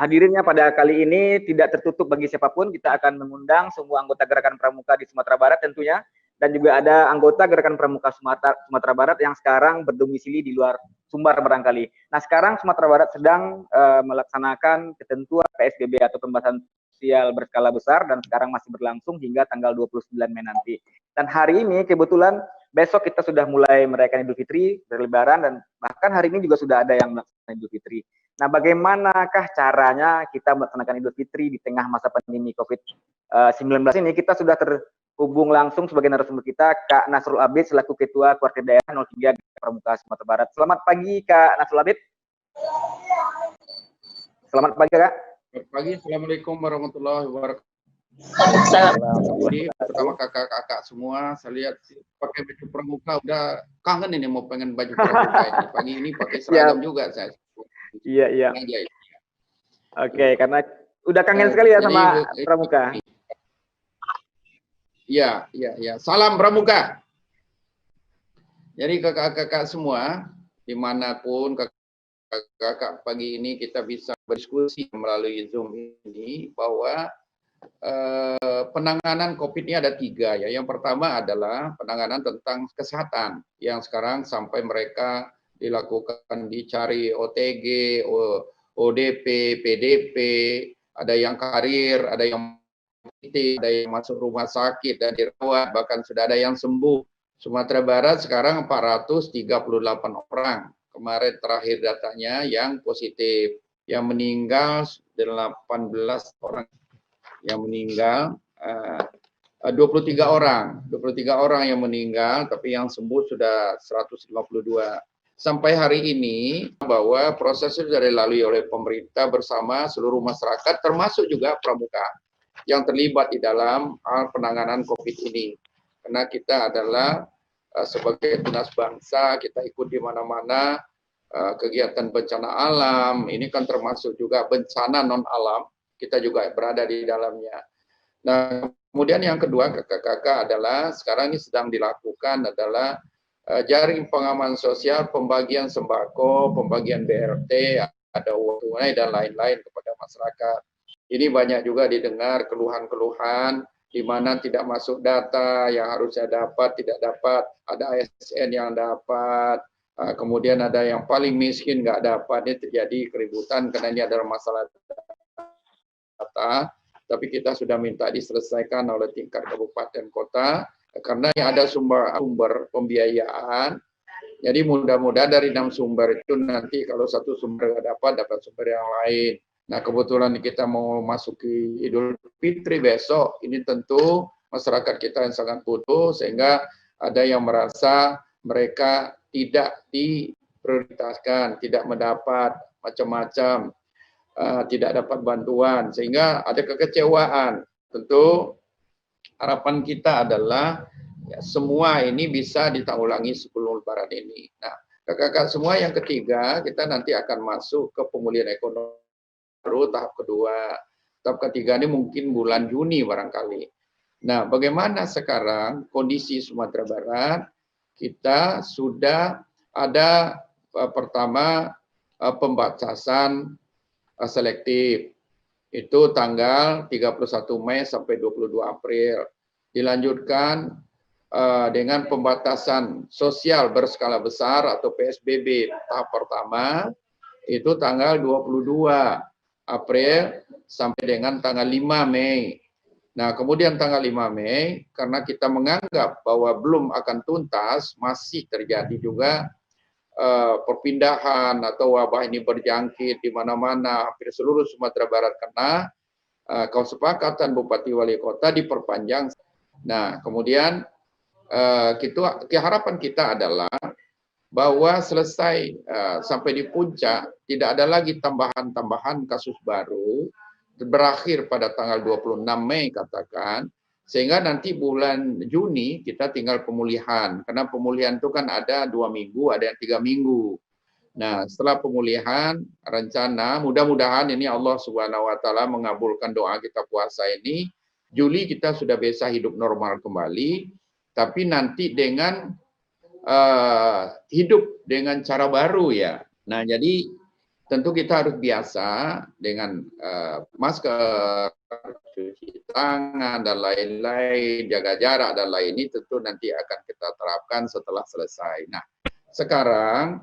hadirnya pada kali ini tidak tertutup bagi siapapun. Kita akan mengundang semua anggota Gerakan Pramuka di Sumatera Barat tentunya, dan juga ada anggota Gerakan Pramuka Sumatera Barat yang sekarang berdomisili di luar Sumbar barangkali. Nah, sekarang Sumatera Barat sedang melaksanakan ketentuan PSBB atau pembatasan sosial berskala besar, dan sekarang masih berlangsung hingga tanggal 29 Mei nanti. Dan hari ini kebetulan besok kita sudah mulai merayakan Idul Fitri, berlebaran, dan bahkan hari ini juga sudah ada yang melaksanakan Idul Fitri. Nah, bagaimanakah caranya kita melaksanakan Idul Fitri di tengah masa pandemi COVID-19 ini? Kita sudah terhubung langsung sebagai narasumber kita, Kak Nasrul Abid, selaku Ketua Keluarga Daerah 03 Pramuka Sumatera Barat. Selamat pagi, Kak Nasrul Abid. Selamat pagi, Kak. Selamat pagi, Assalamualaikum warahmatullahi wabarakatuh. Jadi pertama kakak-kakak semua, saya lihat pakai baju pramuka, udah kangen ini mau pengen baju pramuka ini. Pagi ini pakai seragam juga saya. Iya. Oke, karena udah kangen sekali ya sama pramuka. Iya. Salam pramuka. Jadi kakak-kakak semua, dimanapun kakak-kakak pagi ini kita bisa berdiskusi melalui Zoom ini bahwa penanganan COVID ini ada 3 ya. Yang pertama adalah penanganan tentang kesehatan yang sekarang sampai mereka dilakukan dicari OTG, ODP, PDP, ada yang karir, ada yang ada yang masuk rumah sakit dan dirawat, bahkan sudah ada yang sembuh. Sumatera Barat sekarang 438 orang. Kemarin terakhir datanya yang positif, yang meninggal 18 orang. Yang meninggal 23 orang yang meninggal, tapi yang sembuh sudah 152. Sampai hari ini bahwa proses sudah dilalui oleh pemerintah bersama seluruh masyarakat, termasuk juga pramuka yang terlibat di dalam hal penanganan COVID ini. Karena kita adalah sebagai tunas bangsa, kita ikut di mana-mana kegiatan bencana alam, ini kan termasuk juga bencana non alam. Kita juga berada di dalamnya. Nah, kemudian yang kedua kakak-kakak adalah sekarang ini sedang dilakukan adalah jaring pengaman sosial, pembagian sembako, pembagian BRT, ada uang tunai dan lain-lain kepada masyarakat. Ini banyak juga didengar keluhan-keluhan di mana tidak masuk data yang harusnya dapat, tidak dapat, ada ASN yang dapat, kemudian ada yang paling miskin nggak dapat. Ini terjadi keributan karena ini adalah masalah data, tapi kita sudah minta diselesaikan oleh tingkat kabupaten kota karena ada sumber pembiayaan. Jadi mudah-mudahan dari 6 sumber itu nanti kalau satu sumber nggak dapat sumber yang lain. Nah, kebetulan kita mau masuki Idul Fitri besok, ini tentu masyarakat kita yang sangat butuh sehingga ada yang merasa mereka tidak diprioritaskan, tidak mendapat macam-macam, tidak dapat bantuan, sehingga ada kekecewaan. Tentu harapan kita adalah ya, semua ini bisa ditanggulangi sebelum Lebaran ini. Nah, kakak-kakak semua, yang ketiga, kita nanti akan masuk ke pemulihan ekonomi baru tahap kedua. Tahap ketiga ini mungkin bulan Juni barangkali. Nah, bagaimana sekarang kondisi Sumatera Barat? Kita sudah ada pertama pembatasan selektif. Itu tanggal 31 Mei sampai 22 April. Dilanjutkan dengan pembatasan sosial berskala besar atau PSBB tahap pertama, itu tanggal 22 April sampai dengan tanggal 5 Mei. Nah, kemudian tanggal 5 Mei, karena kita menganggap bahwa belum akan tuntas, masih terjadi juga perpindahan atau wabah ini berjangkit di mana-mana, hampir seluruh Sumatera Barat kena, kesepakatan Bupati Wali Kota diperpanjang. Nah, kemudian harapan kita adalah bahwa selesai sampai di puncak, tidak ada lagi tambahan-tambahan kasus baru, berakhir pada tanggal 26 Mei katakan, sehingga nanti bulan Juni kita tinggal pemulihan, karena pemulihan itu kan ada 2 minggu, ada yang 3 minggu. Nah, setelah pemulihan, rencana mudah-mudahan ini Allah Subhanahu wa Ta'ala mengabulkan doa kita puasa ini, Juli kita sudah bisa hidup normal kembali, tapi nanti dengan hidup dengan cara baru ya. Nah, jadi tentu kita harus biasa dengan masker, cuci tangan, dan lain-lain, jaga jarak, dan lain ini tentu nanti akan kita terapkan setelah selesai. Nah, sekarang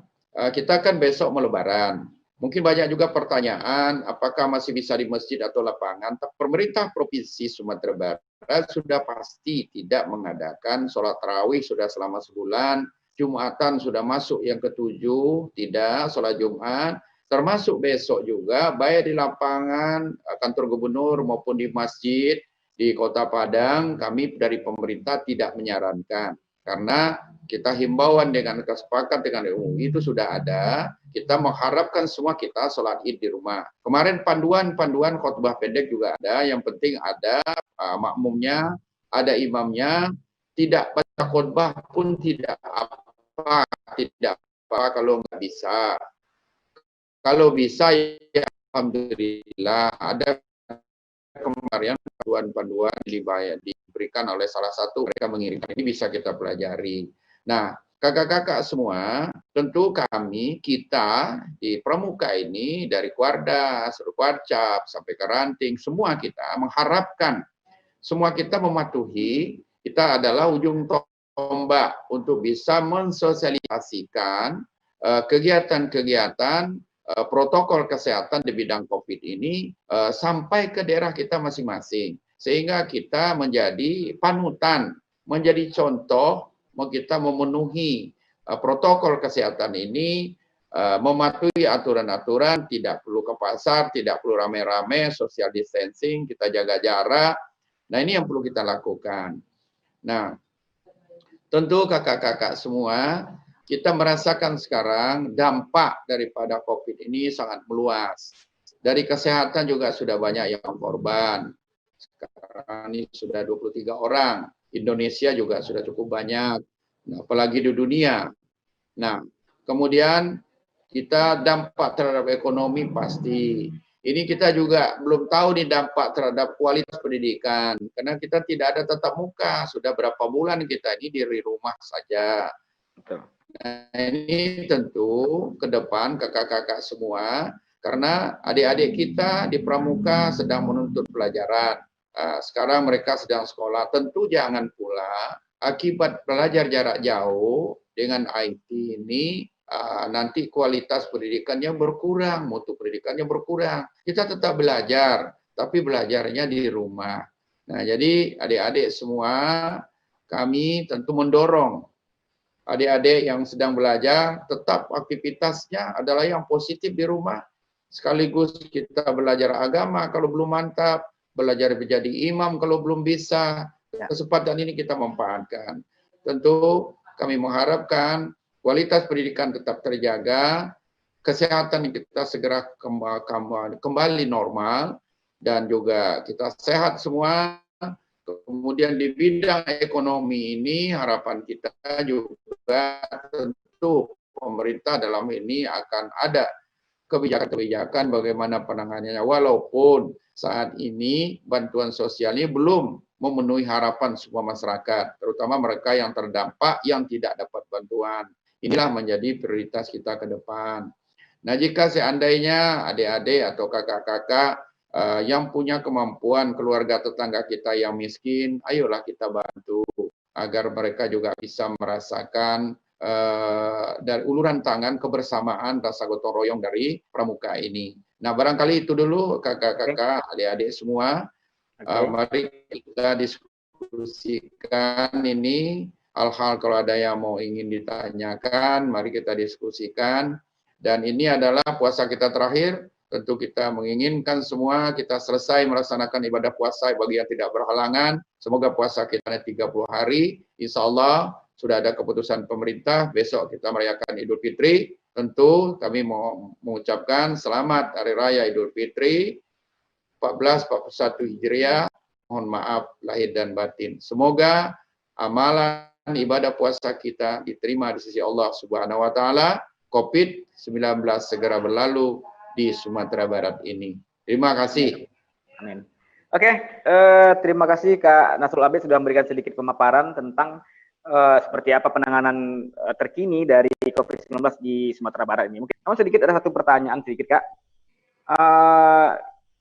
kita kan besok mau Lebaran. Mungkin banyak juga pertanyaan, apakah masih bisa di masjid atau lapangan? Pemerintah Provinsi Sumatera Barat sudah pasti tidak mengadakan sholat tarawih sudah selama sebulan, Jumatan sudah masuk yang ke-7, tidak, sholat Jumat, termasuk besok juga, baik di lapangan, kantor gubernur maupun di masjid, di Kota Padang, kami dari pemerintah tidak menyarankan. Karena kita himbauan dengan kesepakatan dengan MUI itu sudah ada, kita mengharapkan semua kita sholat id di rumah. Kemarin panduan khutbah pendek juga ada, yang penting ada makmumnya, ada imamnya, tidak baca khutbah pun tidak apa kalau nggak bisa. Kalau bisa ya alhamdulillah, ada kemarin panduan-panduan diberikan oleh salah satu mereka mengirimkan, ini bisa kita pelajari. Nah, kakak-kakak semua, tentu kita di Pramuka ini dari Kuarda, Kuarcap sampai ke Ranting, semua kita mengharapkan semua kita mematuhi, kita adalah ujung tombak untuk bisa mensosialisasikan kegiatan-kegiatan protokol kesehatan di bidang COVID ini sampai ke daerah kita masing-masing. Sehingga kita menjadi panutan, menjadi contoh, kita memenuhi protokol kesehatan ini, mematuhi aturan-aturan, tidak perlu ke pasar, tidak perlu rame-rame, social distancing, kita jaga jarak. Nah, ini yang perlu kita lakukan. Nah, tentu kakak-kakak semua, kita merasakan sekarang dampak daripada COVID ini sangat meluas. Dari kesehatan juga sudah banyak yang korban. Sekarang ini sudah 23 orang. Indonesia juga sudah cukup banyak. Nah, apalagi di dunia. Nah, kemudian kita dampak terhadap ekonomi pasti. Ini kita juga belum tahu nih dampak terhadap kualitas pendidikan. Karena kita tidak ada tatap muka. Sudah berapa bulan kita ini di rumah saja. Betul. Nah, ini tentu ke depan kakak-kakak semua, karena adik-adik kita di Pramuka sedang menuntut pelajaran. Sekarang mereka sedang sekolah. Tentu jangan pula akibat belajar jarak jauh dengan IT ini, nanti kualitas pendidikannya berkurang, mutu pendidikannya berkurang. Kita tetap belajar, tapi belajarnya di rumah. Nah, jadi adik-adik semua, kami tentu mendorong adik-adik yang sedang belajar, tetap aktivitasnya adalah yang positif di rumah. Sekaligus kita belajar agama kalau belum mantap, belajar menjadi imam kalau belum bisa. Kesempatan ini kita manfaatkan. Tentu kami mengharapkan kualitas pendidikan tetap terjaga, kesehatan kita segera kembali normal, dan juga kita sehat semua. Kemudian di bidang ekonomi ini harapan kita juga tentu pemerintah dalam ini akan ada kebijakan-kebijakan bagaimana penanganannya, walaupun saat ini bantuan sosial ini belum memenuhi harapan semua masyarakat, terutama mereka yang terdampak yang tidak dapat bantuan. Inilah menjadi prioritas kita ke depan. Nah, jika seandainya adik-adik atau kakak-kakak yang punya kemampuan, keluarga tetangga kita yang miskin, ayolah kita bantu agar mereka juga bisa merasakan dari uluran tangan kebersamaan, rasa gotong royong dari Pramuka ini. Nah, barangkali itu dulu kakak-kakak, adik-adik semua. Mari kita diskusikan ini hal-hal, kalau ada yang mau ingin ditanyakan, mari kita diskusikan. Dan ini adalah puasa kita terakhir. Tentu kita menginginkan semua kita selesai melaksanakan ibadah puasa bagi yang tidak berhalangan. Semoga puasa kita 30 hari. Insya Allah sudah ada keputusan pemerintah. Besok kita merayakan Idul Fitri. Tentu kami mau mengucapkan selamat Hari Raya Idul Fitri 1441 Hijriah. Mohon maaf lahir dan batin. Semoga amalan ibadah puasa kita diterima di sisi Allah Subhanahu wa taala. COVID-19 segera berlalu di Sumatera Barat ini. Terima kasih. Amin. Oke, terima kasih Kak Nasrul Abid sudah memberikan sedikit pemaparan tentang seperti apa penanganan terkini dari COVID-19 di Sumatera Barat ini. Mungkin sedikit ada satu pertanyaan sedikit Kak.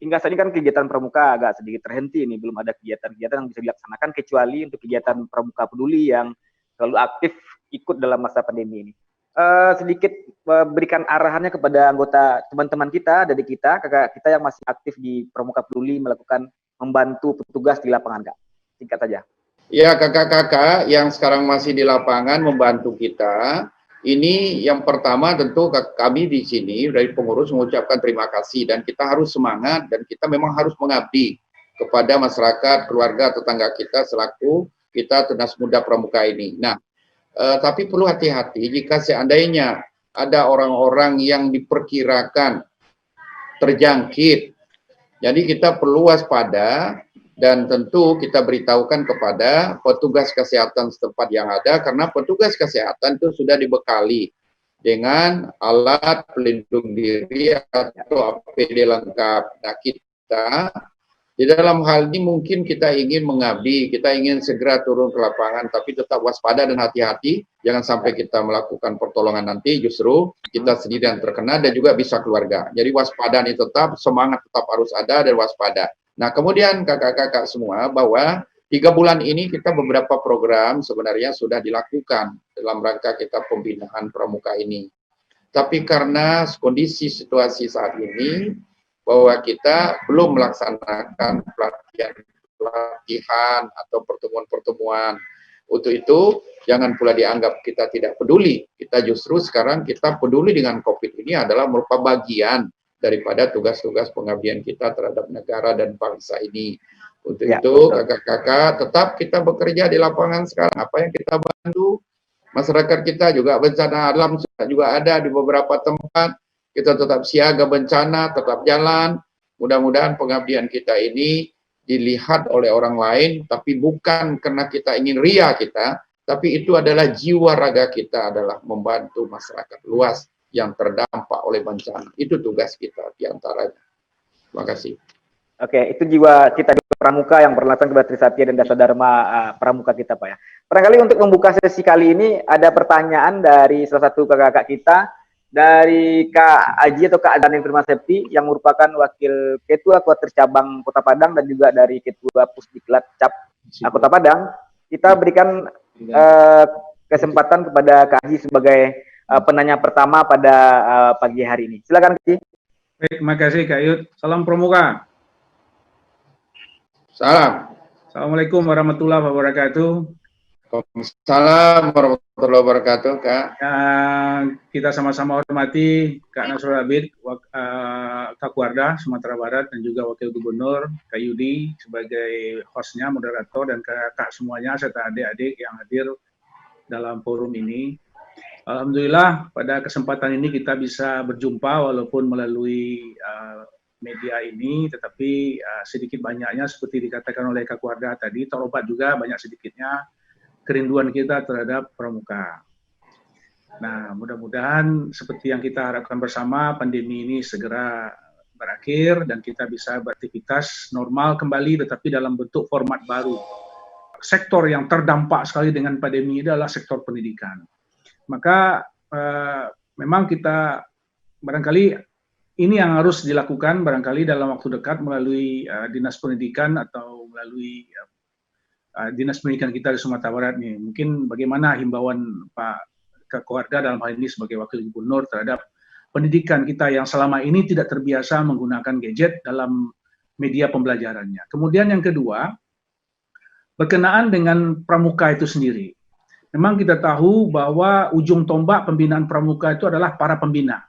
Hingga saat ini kan kegiatan pramuka agak sedikit terhenti ini, belum ada kegiatan-kegiatan yang bisa dilaksanakan kecuali untuk kegiatan pramuka peduli yang selalu aktif ikut dalam masa pandemi ini. Sedikit berikan arahannya kepada anggota teman-teman kita, dari kita, kakak kita yang masih aktif di pramuka peduli melakukan membantu petugas di lapangan Kak. Singkat saja. Ya, kakak-kakak yang sekarang masih di lapangan membantu kita, ini yang pertama tentu kami di sini dari pengurus mengucapkan terima kasih dan kita harus semangat dan kita memang harus mengabdi kepada masyarakat, keluarga, tetangga kita selaku kita Tunas Muda Pramuka ini. Nah, tapi perlu hati-hati jika seandainya ada orang-orang yang diperkirakan terjangkit. Jadi kita perlu waspada dan tentu kita beritahukan kepada petugas kesehatan setempat yang ada karena petugas kesehatan itu sudah dibekali dengan alat pelindung diri atau APD lengkap. Nah, kita di dalam hal ini mungkin kita ingin mengabdi, kita ingin segera turun ke lapangan, tapi tetap waspada dan hati-hati, jangan sampai kita melakukan pertolongan nanti justru kita sendiri yang terkena dan juga bisa keluarga. Jadi waspada ini tetap, semangat tetap harus ada dan waspada. Nah, kemudian kakak-kakak semua bahwa 3 bulan ini kita beberapa program sebenarnya sudah dilakukan dalam rangka kita pembinaan pramuka ini. Tapi karena kondisi situasi saat ini, bahwa kita belum melaksanakan pelatihan atau pertemuan-pertemuan. Untuk itu, jangan pula dianggap kita tidak peduli. Kita justru sekarang kita peduli dengan COVID ini adalah merupakan bagian daripada tugas-tugas pengabdian kita terhadap negara dan bangsa ini. Untuk itu, kakak-kakak, tetap kita bekerja di lapangan sekarang. Apa yang kita bantu, masyarakat kita juga bencana alam juga ada di beberapa tempat. Kita tetap siaga bencana, tetap jalan. Mudah-mudahan pengabdian kita ini dilihat oleh orang lain, tapi bukan karena kita ingin ria kita, tapi itu adalah jiwa raga kita adalah membantu masyarakat luas yang terdampak oleh bencana. Itu tugas kita diantaranya. Terima kasih. Oke, itu jiwa kita di pramuka yang berlatar kepada Trisatya dan Dasa Dharma pramuka kita Pak ya. Barangkali untuk membuka sesi kali ini ada pertanyaan dari salah satu kakak-kakak kita, dari Kak Aji atau Kak Adaning Firman Septi yang merupakan wakil ketua Kuartir Cabang Kota Padang dan juga dari ketua Pusdiklat Cap Kota Padang. Kita berikan kesempatan kepada Kak Aji sebagai penanya pertama pada pagi hari ini. Silakan Kak Aji. Baik, terima kasih Kak Yud. Salam Pramuka. Salam. Assalamualaikum warahmatullahi wabarakatuh. Waalaikumsalam warahmatullahi wabarakatuh, Kak. Kita sama-sama hormati Kak Nasrul Abid, Kakuarda, Sumatera Barat, dan juga Wakil Gubernur, Kak Yudi, sebagai hostnya, moderator, dan kakak semuanya, serta adik-adik yang hadir dalam forum ini. Alhamdulillah, pada kesempatan ini kita bisa berjumpa, walaupun melalui media ini, tetapi sedikit banyaknya, seperti dikatakan oleh Kakuarda tadi, terobat juga banyak sedikitnya kerinduan kita terhadap pramuka. Nah, mudah-mudahan seperti yang kita harapkan bersama, pandemi ini segera berakhir dan kita bisa beraktivitas normal kembali, tetapi dalam bentuk format baru. Sektor yang terdampak sekali dengan pandemi ini adalah sektor pendidikan. Maka memang kita barangkali ini yang harus dilakukan barangkali dalam waktu dekat melalui Dinas Pendidikan atau melalui Dinas Pendidikan kita di Sumatera Barat nih. Mungkin bagaimana himbauan Pak Kakuarda dalam hal ini sebagai Wakil Gubernur terhadap pendidikan kita yang selama ini tidak terbiasa menggunakan gadget dalam media pembelajarannya. Kemudian yang kedua, berkenaan dengan pramuka itu sendiri. Memang kita tahu bahwa ujung tombak pembinaan pramuka itu adalah para pembina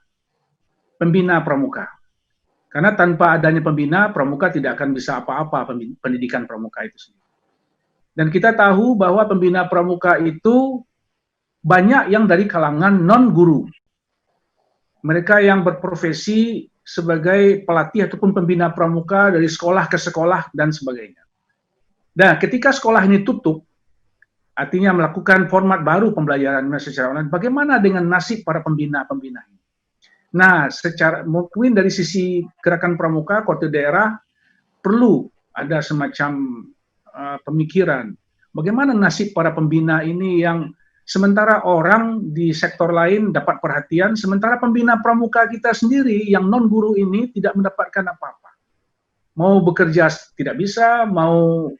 pramuka. Karena tanpa adanya pembina, pramuka tidak akan bisa apa-apa pendidikan pramuka itu sendiri. Dan kita tahu bahwa pembina pramuka itu banyak yang dari kalangan non-guru. Mereka yang berprofesi sebagai pelatih ataupun pembina pramuka dari sekolah ke sekolah dan sebagainya. Nah, ketika sekolah ini tutup, artinya melakukan format baru pembelajaran secara online, bagaimana dengan nasib para pembina-pembina ini? Nah, secara mungkin dari sisi gerakan pramuka, Kuartir daerah perlu ada semacam pemikiran Bagaimana nasib para pembina ini yang sementara orang di sektor lain dapat perhatian, sementara pembina pramuka kita sendiri yang non-guru ini tidak mendapatkan apa-apa. Mau bekerja tidak bisa, mau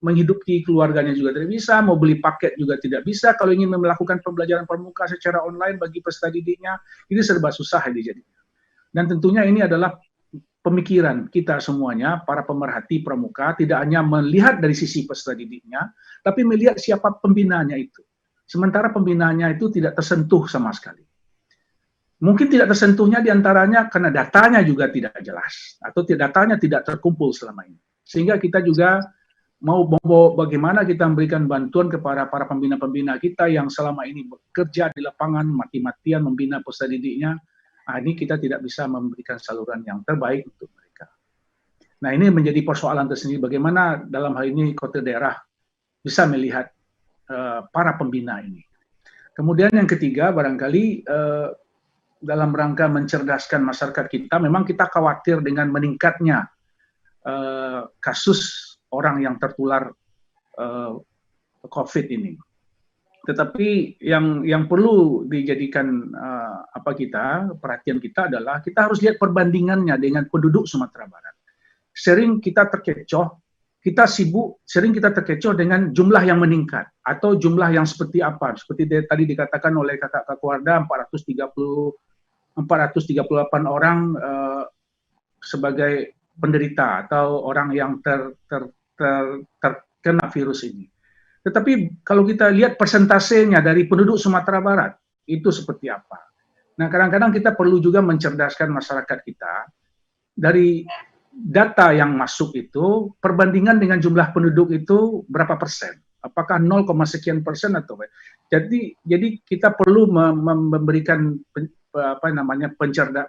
menghidupi keluarganya juga tidak bisa, mau beli paket juga tidak bisa. Kalau ingin melakukan pembelajaran pramuka secara online bagi peserta didiknya, ini serba susah jadinya. Dan tentunya ini adalah pemikiran kita semuanya, para pemerhati pramuka, tidak hanya melihat dari sisi peserta didiknya, tapi melihat siapa pembinanya itu. Sementara pembinanya itu tidak tersentuh sama sekali. Mungkin tidak tersentuhnya diantaranya karena datanya juga tidak jelas, atau datanya tidak terkumpul selama ini. Sehingga kita juga mau bagaimana kita memberikan bantuan kepada para pembina-pembina kita yang selama ini bekerja di lapangan, mati-matian membina peserta didiknya. Ini kita tidak bisa memberikan saluran yang terbaik untuk mereka. Nah, ini menjadi persoalan tersendiri bagaimana dalam hal ini kota daerah bisa melihat para pembina ini. Kemudian yang ketiga, barangkali dalam rangka mencerdaskan masyarakat kita, memang kita khawatir dengan meningkatnya kasus orang yang tertular COVID ini. Tetapi yang perlu dijadikan perhatian kita adalah kita harus lihat perbandingannya dengan penduduk Sumatera Barat. Sering kita terkecoh, kita sibuk, sering kita terkecoh dengan jumlah yang meningkat atau jumlah yang seperti apa? Seperti tadi dikatakan oleh Kakak Kakuarda 438 orang sebagai penderita atau orang yang terkena virus ini. Tetapi kalau kita lihat persentasenya dari penduduk Sumatera Barat, itu seperti apa? Nah, kadang-kadang kita perlu juga mencerdaskan masyarakat kita dari data yang masuk itu, perbandingan dengan jumlah penduduk itu berapa persen? Apakah 0, sekian persen atau jadi kita perlu memberikan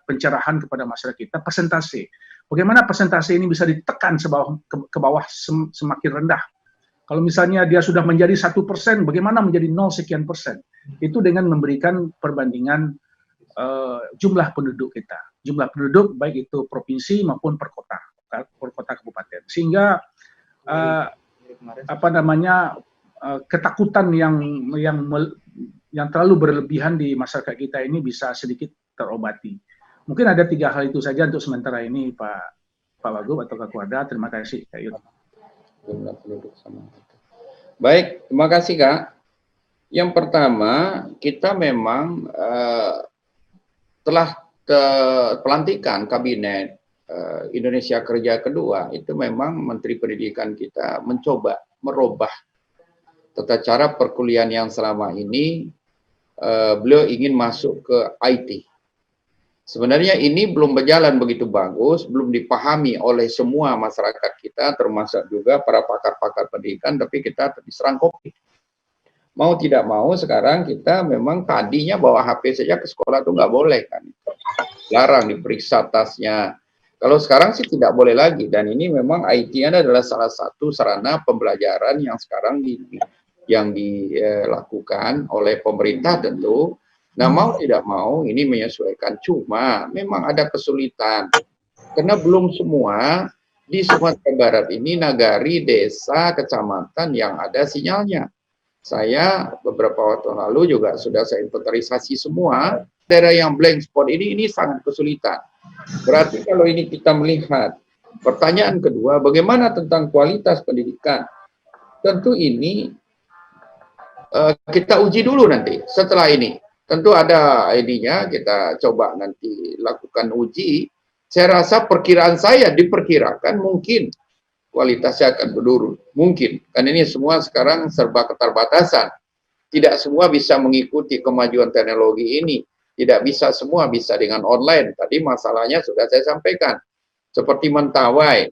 pencerahan kepada masyarakat kita, persentase. Bagaimana persentase ini bisa ditekan ke bawah semakin rendah? Kalau misalnya dia sudah menjadi 1%, bagaimana menjadi 0 sekian persen? Itu dengan memberikan perbandingan jumlah penduduk kita. Jumlah penduduk baik itu provinsi maupun per kota kabupaten. Sehingga ketakutan yang terlalu berlebihan di masyarakat kita ini bisa sedikit terobati. Mungkin ada 3 hal itu saja untuk sementara ini, Pak Wagub atau Kak Kuarda. Terima kasih, Kak Yud. Jumlah penduduk sama. Baik, terima kasih Kak. Yang pertama, kita memang telah pelantikan kabinet Indonesia Kerja kedua, itu memang Menteri Pendidikan kita mencoba merubah tata cara perkuliahan yang selama ini beliau ingin masuk ke IT. Sebenarnya ini belum berjalan begitu bagus, belum dipahami oleh semua masyarakat kita, termasuk juga para pakar-pakar pendidikan, tapi kita diserang COVID. Mau tidak mau sekarang kita memang tadinya bawa HP saja ke sekolah itu nggak boleh kan. Larang diperiksa tasnya. Kalau sekarang sih tidak boleh lagi, dan ini memang IT adalah salah satu sarana pembelajaran yang sekarang dilakukan oleh pemerintah tentu. Nah, mau tidak mau ini menyesuaikan, cuma memang ada kesulitan karena belum semua di Sumatera Barat ini nagari, desa, kecamatan yang ada sinyalnya. Saya beberapa waktu lalu juga sudah saya inventarisasi semua daerah yang blank spot ini sangat kesulitan. Berarti kalau ini kita melihat pertanyaan kedua, bagaimana tentang kualitas pendidikan? Tentu ini kita uji dulu nanti setelah ini. Tentu ada ID-nya, kita coba nanti lakukan uji. Saya rasa perkiraan saya diperkirakan mungkin kualitasnya akan menurun. Mungkin, karena ini semua sekarang serba keterbatasan. Tidak semua bisa mengikuti kemajuan teknologi ini. Tidak bisa semua bisa dengan online. Tadi masalahnya sudah saya sampaikan. Seperti Mentawai.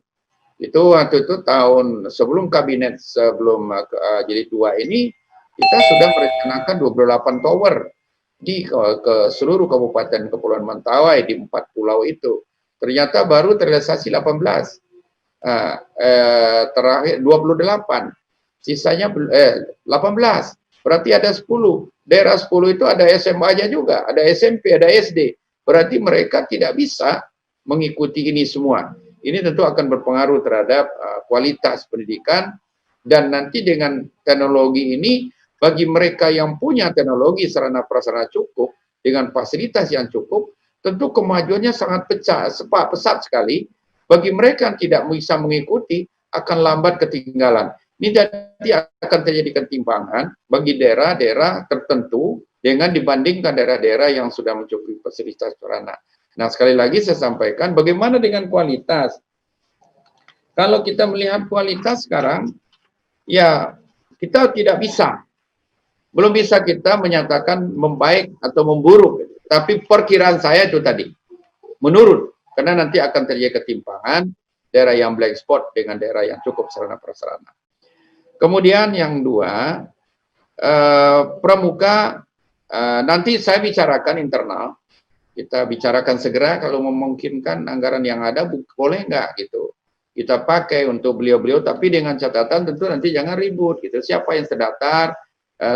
Itu waktu itu tahun sebelum kabinet, sebelum jilid 2 ini, kita sudah merencanakan 28 tower ke seluruh kabupaten Kepulauan Mentawai di 4 pulau itu. Ternyata baru terrealisasi 18. Terakhir 28. Sisanya 18. Berarti ada 10. Daerah 10 itu ada SMA-nya juga, ada SMP, ada SD. Berarti mereka tidak bisa mengikuti ini semua. Ini tentu akan berpengaruh terhadap kualitas pendidikan Dan nanti dengan teknologi ini, bagi mereka yang punya teknologi sarana prasarana cukup, dengan fasilitas yang cukup, tentu kemajuannya sangat pesat sekali. Bagi mereka yang tidak bisa mengikuti, akan lambat ketinggalan. Ini nanti akan terjadi ketimpangan bagi daerah-daerah tertentu dengan dibandingkan daerah-daerah yang sudah mencukupi fasilitas sarana. Nah, sekali lagi saya sampaikan, bagaimana dengan kualitas? Kalau kita melihat kualitas sekarang, ya kita tidak bisa. Belum bisa kita menyatakan membaik atau memburuk. Tapi perkiraan saya itu tadi, menurun. Karena nanti akan terjadi ketimpangan daerah yang blank spot dengan daerah yang cukup sarana prasarana. Kemudian yang dua, pramuka, nanti saya bicarakan internal. Kita bicarakan segera kalau memungkinkan anggaran yang ada boleh nggak gitu. Kita pakai untuk beliau-beliau, tapi dengan catatan tentu nanti jangan ribut gitu. Siapa yang terdaftar,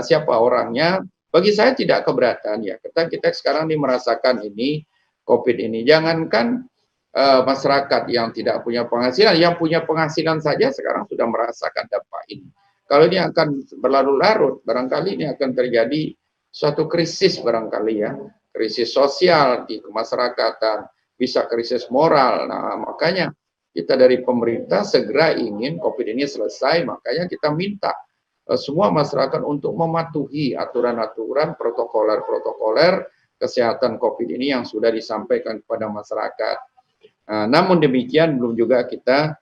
siapa orangnya, bagi saya tidak keberatan ya. Kita sekarang ini merasakan ini, COVID ini. Jangankan masyarakat yang tidak punya penghasilan, yang punya penghasilan saja sekarang sudah merasakan dampak ini. Kalau ini akan berlarut-larut, barangkali ini akan terjadi suatu krisis barangkali ya. Krisis sosial di kemasyarakatan, bisa krisis moral. Nah, makanya kita dari pemerintah segera ingin COVID ini selesai, makanya kita minta semua masyarakat untuk mematuhi aturan-aturan protokoler kesehatan COVID ini yang sudah disampaikan kepada masyarakat. Namun demikian belum juga kita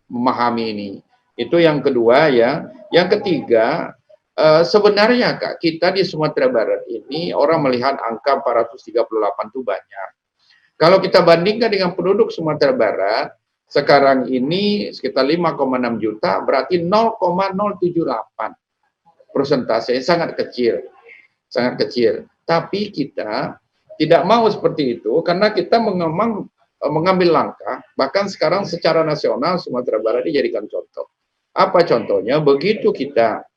memahami ini. Itu yang kedua ya. Yang ketiga, sebenarnya Kak, kita di Sumatera Barat ini orang melihat angka 438 itu banyak. Kalau kita bandingkan dengan penduduk Sumatera Barat, sekarang ini sekitar 5,6 juta, berarti 0,078 persentase, sangat kecil. Sangat kecil. Tapi kita tidak mau seperti itu, karena kita mengambil langkah, bahkan sekarang secara nasional Sumatera Barat dijadikan contoh. Apa contohnya? Begitu kita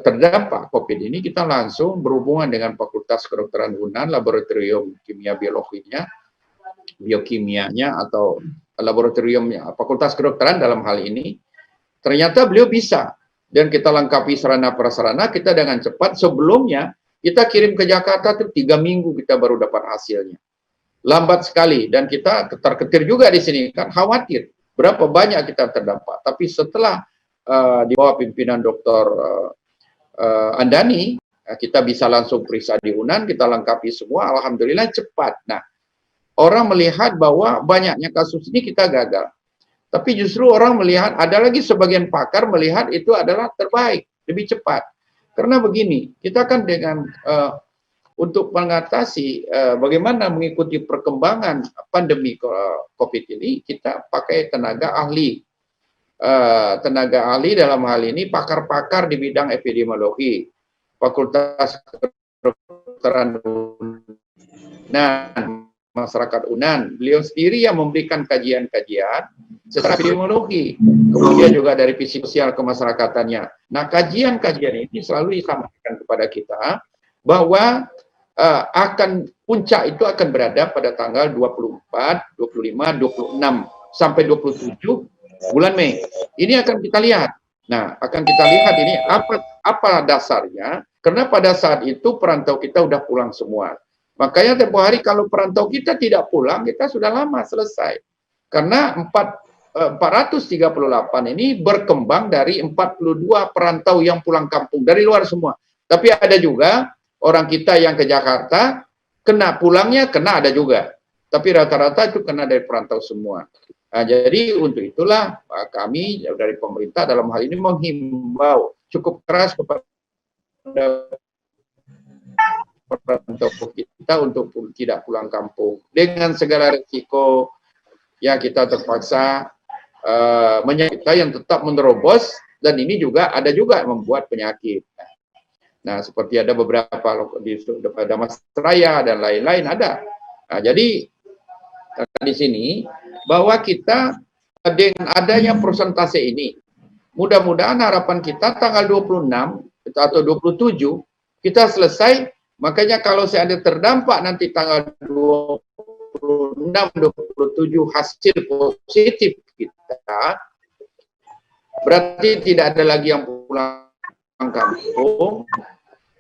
terdampak COVID ini, kita langsung berhubungan dengan Fakultas Kedokteran UNAN, Laboratorium Kimia Biologinya, Biokimianya, atau Laboratoriumnya, Fakultas Kedokteran dalam hal ini, ternyata beliau bisa. Dan kita lengkapi sarana prasarana, kita dengan cepat. Sebelumnya, kita kirim ke Jakarta itu 3 minggu kita baru dapat hasilnya. Lambat sekali, dan kita ketar-ketir juga di sini, kan khawatir berapa banyak kita terdampak. Tapi setelah di bawah pimpinan Dr. Andani, kita bisa langsung periksa di UNAN, kita lengkapi semua, alhamdulillah cepat. Nah, orang melihat bahwa banyaknya kasus ini kita gagal. Tapi justru orang melihat, ada lagi sebagian pakar melihat itu adalah terbaik, lebih cepat. Karena begini, kita kan dengan untuk mengatasi bagaimana mengikuti perkembangan pandemi COVID ini, kita pakai tenaga ahli. Tenaga ahli dalam hal ini pakar-pakar di bidang epidemiologi, Fakultas Kedokteran UNAN, masyarakat UNAN. Beliau sendiri yang memberikan kajian-kajian secara epidemiologi, kemudian juga dari visi sosial kemasyarakatannya. Nah, kajian-kajian ini selalu disampaikan kepada kita bahwa akan puncak itu akan berada pada tanggal 24, 25, 26 sampai 27 bulan Mei. Ini akan kita lihat. Nah, akan kita lihat ini apa dasarnya, karena pada saat itu perantau kita udah pulang semua. Makanya tempoh hari kalau perantau kita tidak pulang, kita sudah lama selesai. Karena 438 ini berkembang dari 42 perantau yang pulang kampung, dari luar semua. Tapi ada juga orang kita yang ke Jakarta, kena pulangnya, kena ada juga. Tapi rata-rata itu kena dari perantau semua. Nah, jadi untuk itulah kami dari pemerintah dalam hal ini menghimbau cukup keras kepada perantau kita untuk tidak pulang kampung. Dengan segala risiko yang kita terpaksa kita yang tetap menerobos, dan ini juga ada juga membuat penyakit. Nah, seperti ada beberapa di Damastraya dan lain-lain ada. Nah, jadi di sini bahwa kita dengan adanya persentase ini, mudah-mudahan harapan kita tanggal 26 atau 27 kita selesai. Makanya kalau saya ada terdampak nanti tanggal 28 26-27 hasil positif kita, berarti tidak ada lagi yang pulang kampung.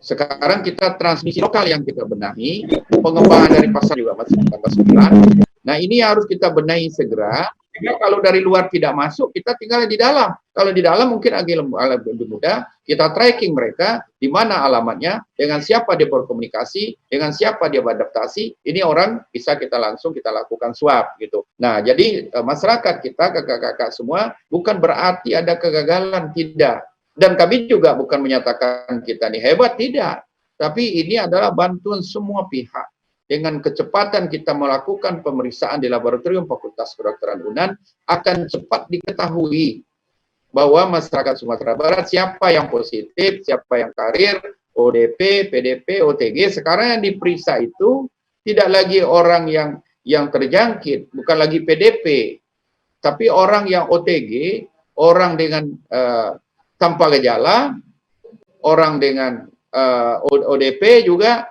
Sekarang kita transmisi lokal yang kita benahi, pengembangan dari pasar juga masih tambah 9. Nah, ini harus kita benahi segera. Sehingga kalau dari luar tidak masuk, kita tinggal di dalam. Kalau di dalam mungkin agak lebih mudah, kita tracking mereka, di mana alamatnya, dengan siapa dia berkomunikasi, dengan siapa dia beradaptasi, ini orang bisa kita langsung kita lakukan swab gitu. Nah, jadi masyarakat kita, kakak-kakak semua, bukan berarti ada kegagalan, tidak. Dan kami juga bukan menyatakan kita ini hebat, tidak. Tapi ini adalah bantuan semua pihak. Dengan kecepatan kita melakukan pemeriksaan di laboratorium Fakultas Kedokteran UNAN, akan cepat diketahui bahwa masyarakat Sumatera Barat siapa yang positif, siapa yang karir, ODP, PDP, OTG. Sekarang yang diperiksa itu tidak lagi orang yang terjangkit, bukan lagi PDP, tapi orang yang OTG, orang dengan tanpa gejala, orang dengan ODP juga,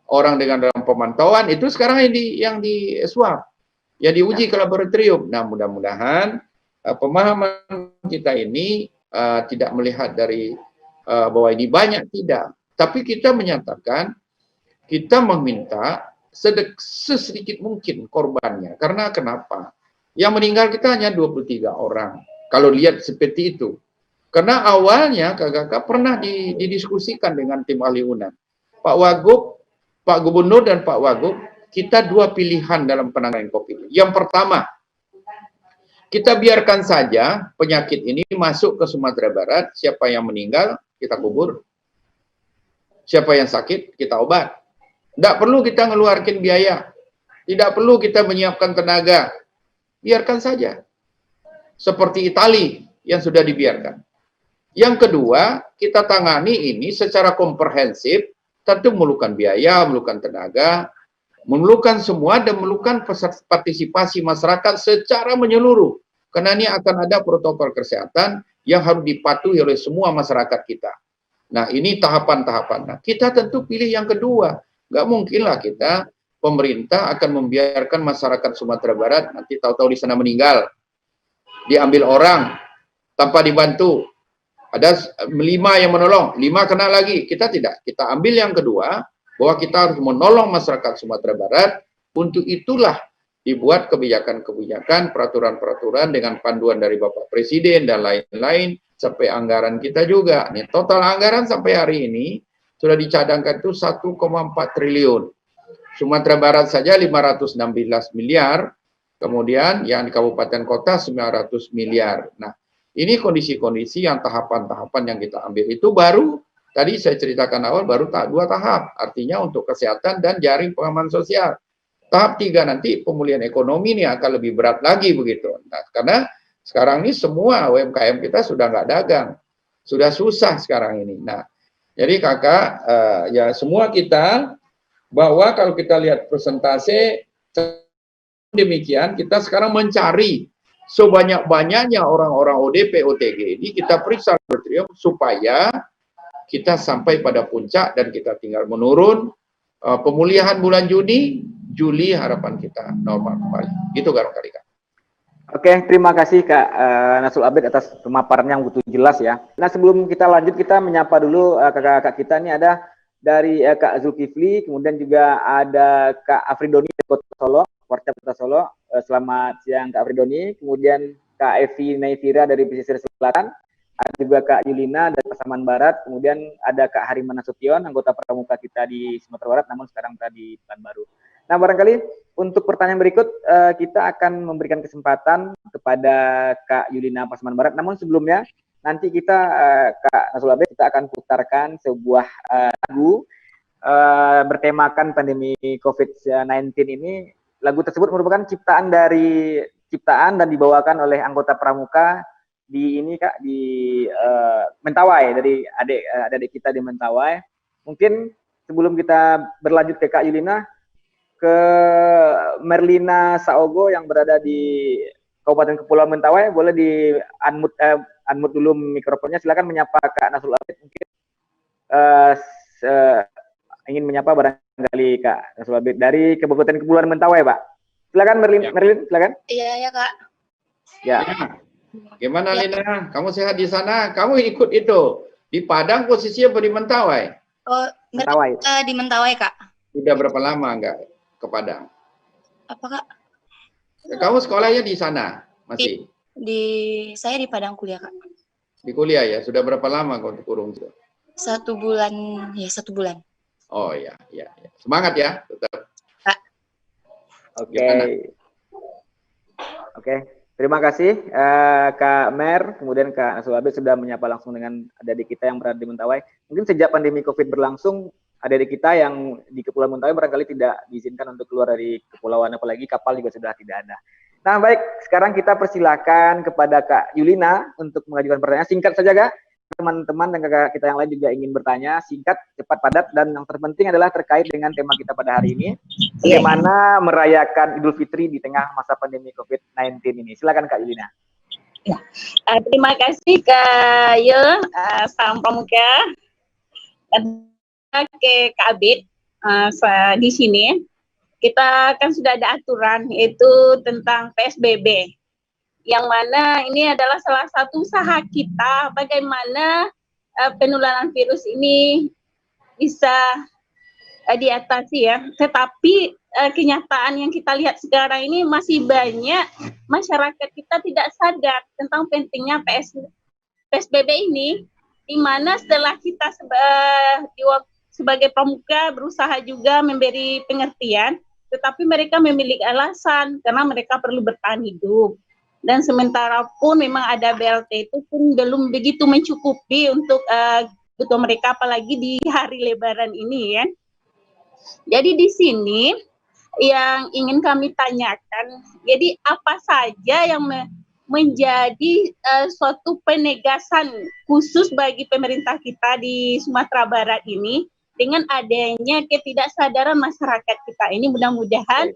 orang dengan dalam pemantauan, itu sekarang yang di swab, yang diuji ke laboratorium. Nah, mudah-mudahan pemahaman kita ini tidak melihat dari bahwa ini banyak, tidak. Tapi kita menyatakan, kita meminta sesedikit mungkin korbannya. Karena kenapa? Yang meninggal kita hanya 23 orang. Kalau lihat seperti itu. Karena awalnya kakak pernah didiskusikan dengan tim ahli UNAN. Pak Wagub, Pak Gubernur dan Pak Wagub, kita dua pilihan dalam penanganan COVID. Yang pertama, kita biarkan saja penyakit ini masuk ke Sumatera Barat, siapa yang meninggal, kita kubur. Siapa yang sakit, kita obat. Tidak perlu kita ngeluarkan biaya. Tidak perlu kita menyiapkan tenaga. Biarkan saja. Seperti Itali yang sudah dibiarkan. Yang kedua, kita tangani ini secara komprehensif, tentu memerlukan biaya, memerlukan tenaga, memerlukan semua, dan memerlukan partisipasi masyarakat secara menyeluruh. Karena ini akan ada protokol kesehatan yang harus dipatuhi oleh semua masyarakat kita. Nah, ini tahapan-tahapan. Nah, kita tentu pilih yang kedua. Nggak mungkinlah kita, pemerintah akan membiarkan masyarakat Sumatera Barat, nanti tahu-tahu di sana meninggal, diambil orang, tanpa dibantu. Ada 5 yang menolong, 5 kena lagi. Kita tidak. Kita ambil yang kedua, bahwa kita harus menolong masyarakat Sumatera Barat. Untuk itulah dibuat kebijakan-kebijakan, peraturan-peraturan dengan panduan dari Bapak Presiden dan lain-lain, sampai anggaran kita juga. Nih, total anggaran sampai hari ini sudah dicadangkan itu 1,4 triliun. Sumatera Barat saja 516 miliar, kemudian yang di kabupaten kota 900 miliar. Nah, ini kondisi-kondisi yang tahapan-tahapan yang kita ambil itu baru, tadi saya ceritakan awal, baru 2 tahap. Artinya untuk kesehatan dan jaring pengaman sosial. Tahap 3 nanti pemulihan ekonomi ini akan lebih berat lagi begitu. Nah, karena sekarang ini semua UMKM kita sudah nggak dagang. Sudah susah sekarang ini. Nah, jadi kakak, ya semua kita, bahwa kalau kita lihat persentase, demikian kita sekarang mencari sebanyak-banyaknya orang-orang ODP, OTG ini kita periksa laboratorium supaya kita sampai pada puncak dan kita tinggal menurun. Pemulihan bulan Juli harapan kita normal kembali. Gitu barangkali Kak. Oke, terima kasih Kak Nasul Abid atas pemaparan yang betul jelas ya. Nah, sebelum kita lanjut, kita menyapa dulu kakak-kakak kita. Ini ada dari Kak Zulkifli, kemudian juga ada Kak Afridoni dari Kota Solo, Warta Kota Solo. Selamat siang Kak Afridoni. Kemudian Kak Evi Naifira dari Pesisir Selatan. Ada juga Kak Yulina dari Pasaman Barat. Kemudian ada Kak Harimana Nasution, anggota pramuka kita di Sumatera Barat, namun sekarang berada di Pekanbaru. Nah, barangkali untuk pertanyaan berikut kita akan memberikan kesempatan kepada Kak Yulina Pasaman Barat. Namun sebelumnya nanti kita Kak Nasul Abid, kita akan putarkan sebuah lagu bertemakan pandemi COVID-19 ini. Lagu tersebut merupakan ciptaan dan dibawakan oleh anggota pramuka di ini Kak, di Mentawai, dari adik kita di Mentawai. Mungkin sebelum kita berlanjut ke Kak Yulina, ke Merlina Saogo yang berada di Kabupaten Kepulauan Mentawai, boleh di unmute dulu mikrofonnya. Silakan menyapa Kak Nasul Abid, mungkin ingin menyapa barang kali Kak Nasrul Habib dari Kabupaten Kepulauan Mentawai, Pak. Silakan Merlin, Ya. Merlin, silakan. Iya ya Kak. Ya. Gimana Ya. Lina? Kamu sehat di sana? Kamu ikut itu di Padang posisinya apa di Mentawai? Oh, Mentawai. di Mentawai Kak. Sudah berapa lama enggak ke Padang? Apa Kak? Kamu sekolahnya di sana masih? Saya di Padang kuliah Kak. Di kuliah ya? Sudah berapa lama kau kurung itu? 1 bulan, ya 1 bulan. Oh ya, ya, ya. Semangat ya, tetap. Oke. Gimana? Oke. Terima kasih Kak Mer, kemudian Kak Nasrul Habib sudah menyapa langsung dengan adik kita yang berada di Mentawai. Mungkin sejak pandemi Covid berlangsung, adik kita yang di Kepulauan Mentawai barangkali tidak diizinkan untuk keluar dari kepulauan, apalagi kapal juga sudah tidak ada. Nah baik, sekarang kita persilakan kepada Kak Yulina untuk mengajukan pertanyaan. Singkat saja Kak, teman-teman dan kakak kita yang lain juga ingin bertanya, singkat, cepat, padat, dan yang terpenting adalah terkait dengan tema kita pada hari ini, bagaimana merayakan Idul Fitri di tengah masa pandemi COVID-19 ini. Silakan Kak Yulina. Ya. Terima kasih Kak Yul, salam pramuka. Dan ke Kak Abid di sini. Kita kan sudah ada aturan yaitu tentang PSBB. Yang mana ini adalah salah satu usaha kita bagaimana penularan virus ini bisa diatasi ya. Tetapi kenyataan yang kita lihat sekarang ini masih banyak masyarakat kita tidak sadar tentang pentingnya PSBB ini, di mana setelah kita sebagai pramuka berusaha juga memberi pengertian, tetapi mereka memiliki alasan karena mereka perlu bertahan hidup. Dan sementara pun memang ada BLT itu pun belum begitu mencukupi untuk kebutuhan mereka, apalagi di hari Lebaran ini ya. Jadi di sini yang ingin kami tanyakan, jadi apa saja yang menjadi suatu penegasan khusus bagi pemerintah kita di Sumatera Barat ini dengan adanya ketidaksadaran masyarakat kita ini. Mudah-mudahan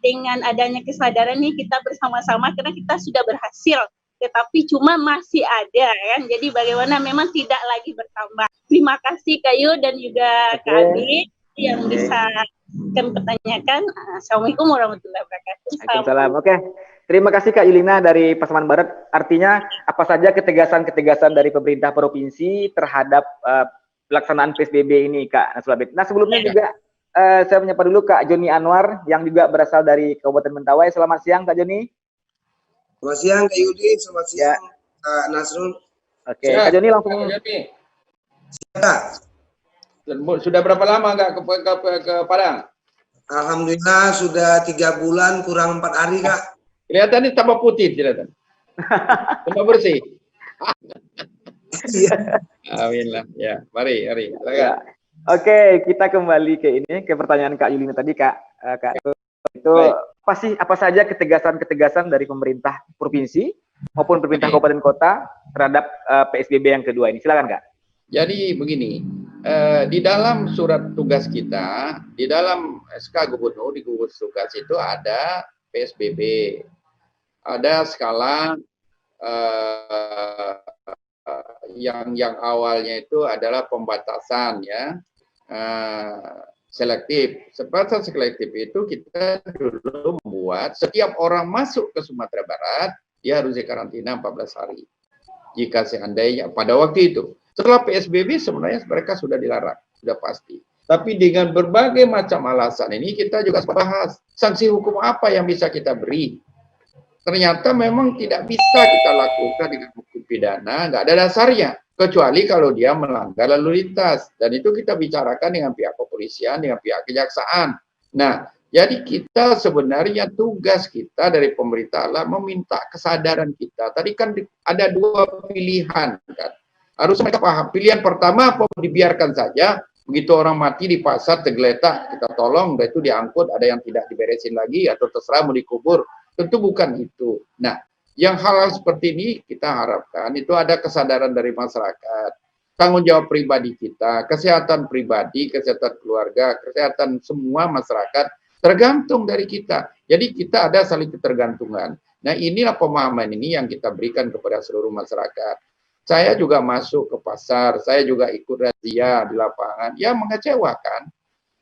dengan adanya kesadaran ini kita bersama-sama, karena kita sudah berhasil, tetapi cuma masih ada ya. Jadi bagaimana memang tidak lagi bertambah. Terima kasih Kayu dan juga Kak Abi yang bisa kami pertanyakan. Assalamualaikum warahmatullahi wabarakatuh. Waalaikumsalam. Oke. Terima kasih Kak Yulina dari Pasaman Barat. Artinya apa saja ketegasan-ketegasan dari pemerintah provinsi terhadap pelaksanaan PSBB ini Kak Nasrul Habib. Nah sebelumnya juga saya menyapa dulu Kak Joni Anwar yang juga berasal dari Kabupaten Mentawai. Selamat siang Kak Joni. Selamat siang Kak Yudi, selamat siang Kak Nasrul. Oke, Kak Joni langsung. Siap. Sudah berapa lama nggak ke Padang? Alhamdulillah sudah 3 bulan kurang 4 hari Kak. Kelihatan ini tambah putih, kelihatan. Tambah bersih. Iya. Alhamdulillah. Ya, mari. Ya. Oke, kita kembali ke pertanyaan Kak Yulina tadi Kak itu apa saja ketegasan dari pemerintah provinsi maupun pemerintah kabupaten kota terhadap PSBB yang kedua ini. Silakan Kak. Jadi begini, di dalam surat tugas kita, di dalam SK Gubernur di gugus tugas itu ada PSBB, ada skala yang awalnya itu adalah pembatasan ya. Selektif. Sebatas selektif itu kita dulu membuat setiap orang masuk ke Sumatera Barat dia harus dikarantina 14 hari. Jika seandainya pada waktu itu, setelah PSBB sebenarnya mereka sudah dilarang, sudah pasti. Tapi dengan berbagai macam alasan ini kita juga bahas sanksi hukum apa yang bisa kita beri. Ternyata memang tidak bisa kita lakukan dengan hukum pidana, nggak ada dasarnya. Kecuali kalau dia melanggar lalu lintas. Dan itu kita bicarakan dengan pihak kepolisian, dengan pihak kejaksaan. Nah, jadi kita sebenarnya tugas kita dari pemerintah adalah meminta kesadaran kita. Tadi kan ada 2 pilihan kan. Harus mereka paham. Pilihan pertama apa dibiarkan saja. Begitu orang mati di pasar tergeletak, kita tolong, itu diangkut, ada yang tidak diberesin lagi, atau terserah mau dikubur. Tentu bukan itu. Nah, yang hal-hal seperti ini kita harapkan itu ada kesadaran dari masyarakat, tanggung jawab pribadi kita, kesehatan pribadi, kesehatan keluarga, kesehatan semua masyarakat tergantung dari kita. Jadi kita ada saling ketergantungan. Nah inilah pemahaman ini yang kita berikan kepada seluruh masyarakat. Saya juga masuk ke pasar, saya juga ikut razia di lapangan, ya mengecewakan.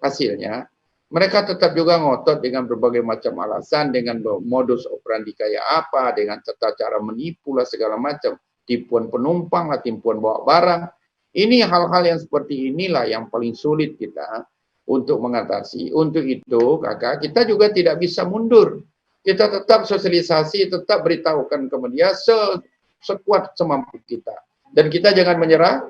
hasilnya, mereka tetap juga ngotot dengan berbagai macam alasan, dengan modus operandi kayak apa, dengan tata cara menipu lah segala macam, tipuan penumpang lah, tipuan bawa barang. Ini hal-hal yang seperti inilah yang paling sulit kita untuk mengatasi. Untuk itu, kakak, kita juga tidak bisa mundur. Kita tetap sosialisasi, tetap beritahukan ke media sekuat semampu kita. Dan kita jangan menyerah,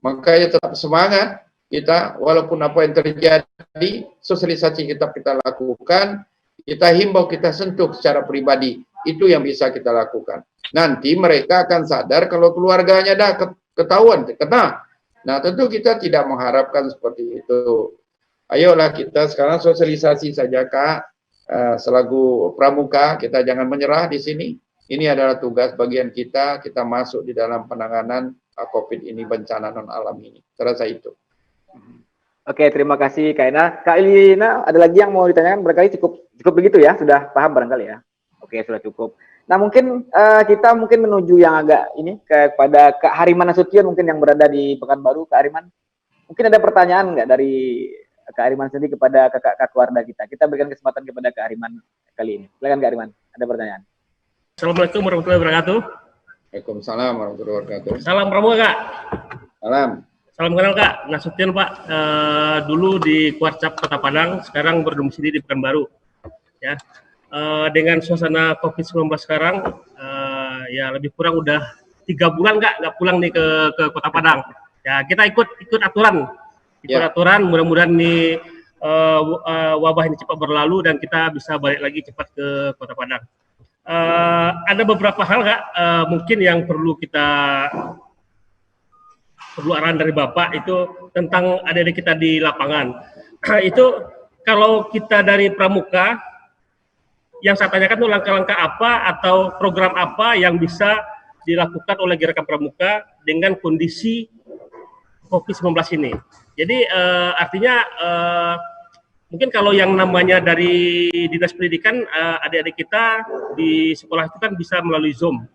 makanya tetap semangat. Kita walaupun apa yang terjadi, sosialisasi kita lakukan, kita himbau, kita sentuh secara pribadi, itu yang bisa kita lakukan. Nanti mereka akan sadar kalau keluarganya dah ketahuan, kena. Nah tentu kita tidak mengharapkan seperti itu. Ayolah kita sekarang sosialisasi saja Kak, selaku pramuka kita jangan menyerah di sini. Ini adalah tugas bagian kita masuk di dalam penanganan COVID ini, bencana non alam ini. Terasa itu. Oke, terima kasih Kak Ena. Kak Elina, ada lagi yang mau ditanyakan? Barangkali cukup begitu ya, sudah paham barangkali ya. Oke, sudah cukup. Nah mungkin kita menuju yang agak ini kepada Kak Hariman Nasution mungkin yang berada di Pekanbaru. Kak Hariman, mungkin ada pertanyaan nggak dari Kak Hariman sendiri kepada Kak Warda kita? Kita berikan kesempatan kepada Kak Hariman kali ini. Silakan Kak Hariman, ada pertanyaan. Assalamualaikum warahmatullahi wabarakatuh. Waalaikumsalam warahmatullahi wabarakatuh. Salam pramuka Kak. Salam. Salam kenal Kak. Nasution Pak. Dulu di Kuarcap Kota Padang, sekarang berdomisili di Pekanbaru. Ya. Dengan suasana COVID-19 sekarang, ya lebih kurang udah 3 bulan nggak pulang nih ke Kota Padang. Ya kita ikut aturan, aturan. Mudah-mudahan nih wabah ini cepat berlalu dan kita bisa balik lagi cepat ke Kota Padang. Ada beberapa hal Kak, mungkin yang perlu arahan dari Bapak itu tentang adik-adik kita di lapangan. Itu kalau kita dari pramuka, yang saya tanyakan itu langkah-langkah apa atau program apa yang bisa dilakukan oleh Gerakan Pramuka dengan kondisi COVID-19 ini. Jadi artinya mungkin kalau yang namanya dari Dinas Pendidikan, adik-adik kita di sekolah itu kan bisa melalui Zoom,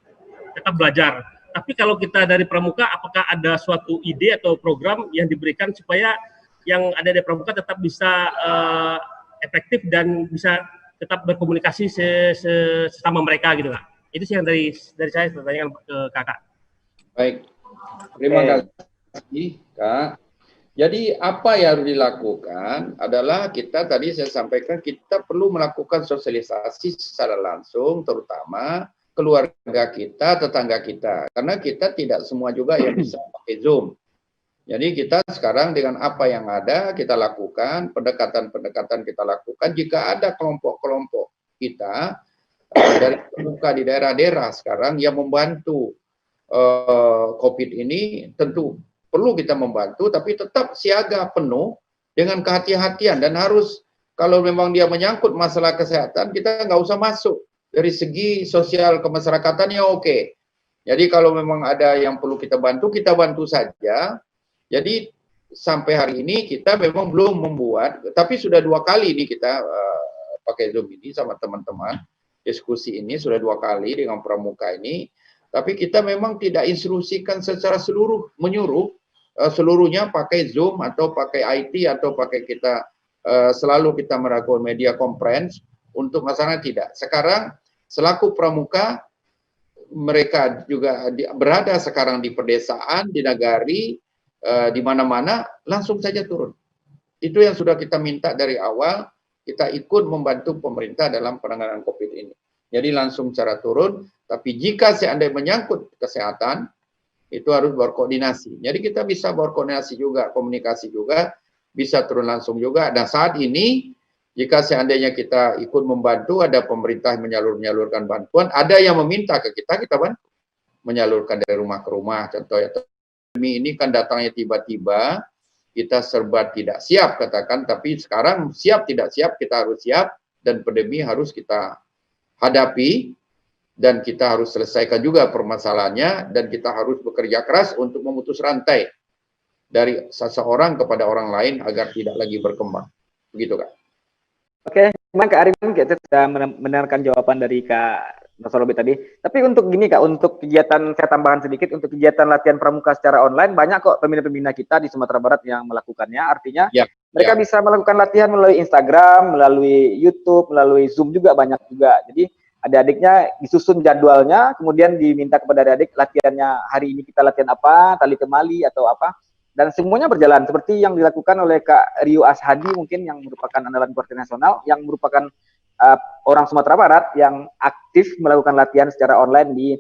tetap belajar. Tapi kalau kita dari Pramuka, apakah ada suatu ide atau program yang diberikan supaya yang ada di Pramuka tetap bisa efektif dan bisa tetap berkomunikasi sesama mereka gitu Kak? Itu sih yang dari saya pertanyaan ke Kakak. Baik, terima kasih Kak. Jadi apa yang harus dilakukan adalah kita tadi saya sampaikan kita perlu melakukan sosialisasi secara langsung, terutama keluarga kita, tetangga kita. Karena kita tidak semua juga yang bisa pakai Zoom. Jadi kita sekarang dengan apa yang ada kita lakukan, pendekatan-pendekatan kita lakukan. Jika ada kelompok-kelompok kita dari pramuka di daerah-daerah sekarang yang membantu COVID ini, tentu perlu kita membantu, tapi tetap siaga penuh dengan kehati-hatian dan harus kalau memang dia menyangkut masalah kesehatan kita nggak usah masuk. Dari segi sosial kemasyarakatan ya oke. Jadi kalau memang ada yang perlu kita bantu saja. Jadi sampai hari ini kita memang belum membuat, tapi sudah 2 kali ini kita pakai Zoom ini sama teman-teman. Diskusi ini sudah 2 kali dengan pramuka ini. Tapi kita memang tidak instruksikan secara menyuruh seluruhnya pakai Zoom atau pakai IT atau pakai kita selalu kita melakukan media conference untuk masalah tidak. Sekarang selaku pramuka mereka juga berada sekarang di pedesaan, di nagari, di mana-mana langsung saja turun. Itu yang sudah kita minta dari awal, kita ikut membantu pemerintah dalam penanganan COVID ini. Jadi langsung cara turun, tapi jika seandainya menyangkut kesehatan, itu harus berkoordinasi. Jadi kita bisa berkoordinasi juga, komunikasi juga, bisa turun langsung juga. Dan saat ini, jika seandainya kita ikut membantu, ada pemerintah menyalurkan bantuan, ada yang meminta ke kita bantu. Menyalurkan dari rumah ke rumah, contohnya. Ini kan datangnya tiba-tiba, kita serba tidak siap katakan, tapi sekarang siap tidak siap, kita harus siap, dan pandemi harus kita hadapi, dan kita harus selesaikan juga permasalahannya, dan kita harus bekerja keras untuk memutus rantai dari seseorang kepada orang lain agar tidak lagi berkembang. Begitu Kak. Oke, memang Kak Ariman kita sudah mendengarkan jawaban dari Kak Nasrullah tadi. Tapi untuk gini Kak, untuk kegiatan saya tambahkan sedikit, untuk kegiatan latihan pramuka secara online banyak kok pembina-pembina kita di Sumatera Barat yang melakukannya. Artinya Mereka Ya. bisa melakukan latihan melalui Instagram, melalui YouTube, melalui Zoom juga banyak juga. Jadi adik-adiknya disusun jadwalnya, kemudian diminta kepada adik-adik latihannya hari ini kita latihan apa, tali temali atau apa, dan semuanya berjalan seperti yang dilakukan oleh Kak Rio Ashadi mungkin yang merupakan andalan kuartir nasional, yang merupakan orang Sumatera Barat yang aktif melakukan latihan secara online di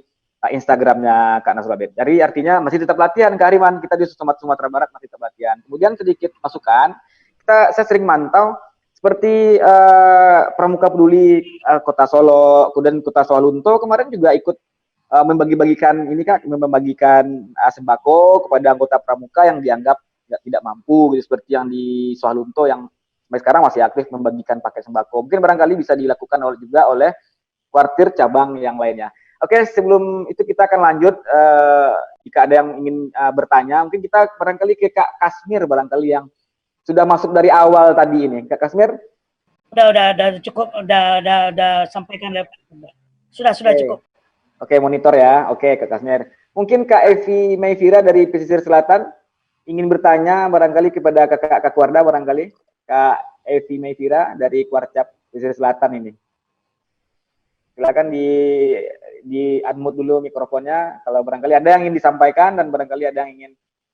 Instagramnya Kak Nasrul Abid. Jadi artinya masih tetap latihan Kak Ariman, kita di Sumatera Barat masih tetap latihan. Kemudian sedikit masukan, saya sering mantau seperti Pramuka Peduli Kota Solo, kemudian Kota Sawalunto kemarin juga ikut membagi-bagikan ini Kak, membagikan sembako kepada anggota pramuka yang dianggap tidak mampu, gitu, seperti yang di Sawalunto yang sampai sekarang masih aktif membagikan paket sembako. Mungkin barangkali bisa dilakukan juga oleh kuartir cabang yang lainnya. Oke, sebelum itu kita akan lanjut. Jika ada yang ingin bertanya, mungkin kita barangkali ke Kak Kasmir barangkali yang sudah masuk dari awal tadi ini. Kak Kasmir? Udah cukup, udah sampaikan. Sudah cukup. Oke, monitor ya. Oke, Kak Kasmir. Mungkin Kak Evi Mayfira dari Pesisir Selatan ingin bertanya barangkali kepada Kak Warda barangkali. Kak Evi Mayfira dari Kuarcap Pesisir Selatan ini. Silakan di unmute dulu mikrofonnya kalau barangkali ada yang ingin disampaikan dan barangkali ada yang ingin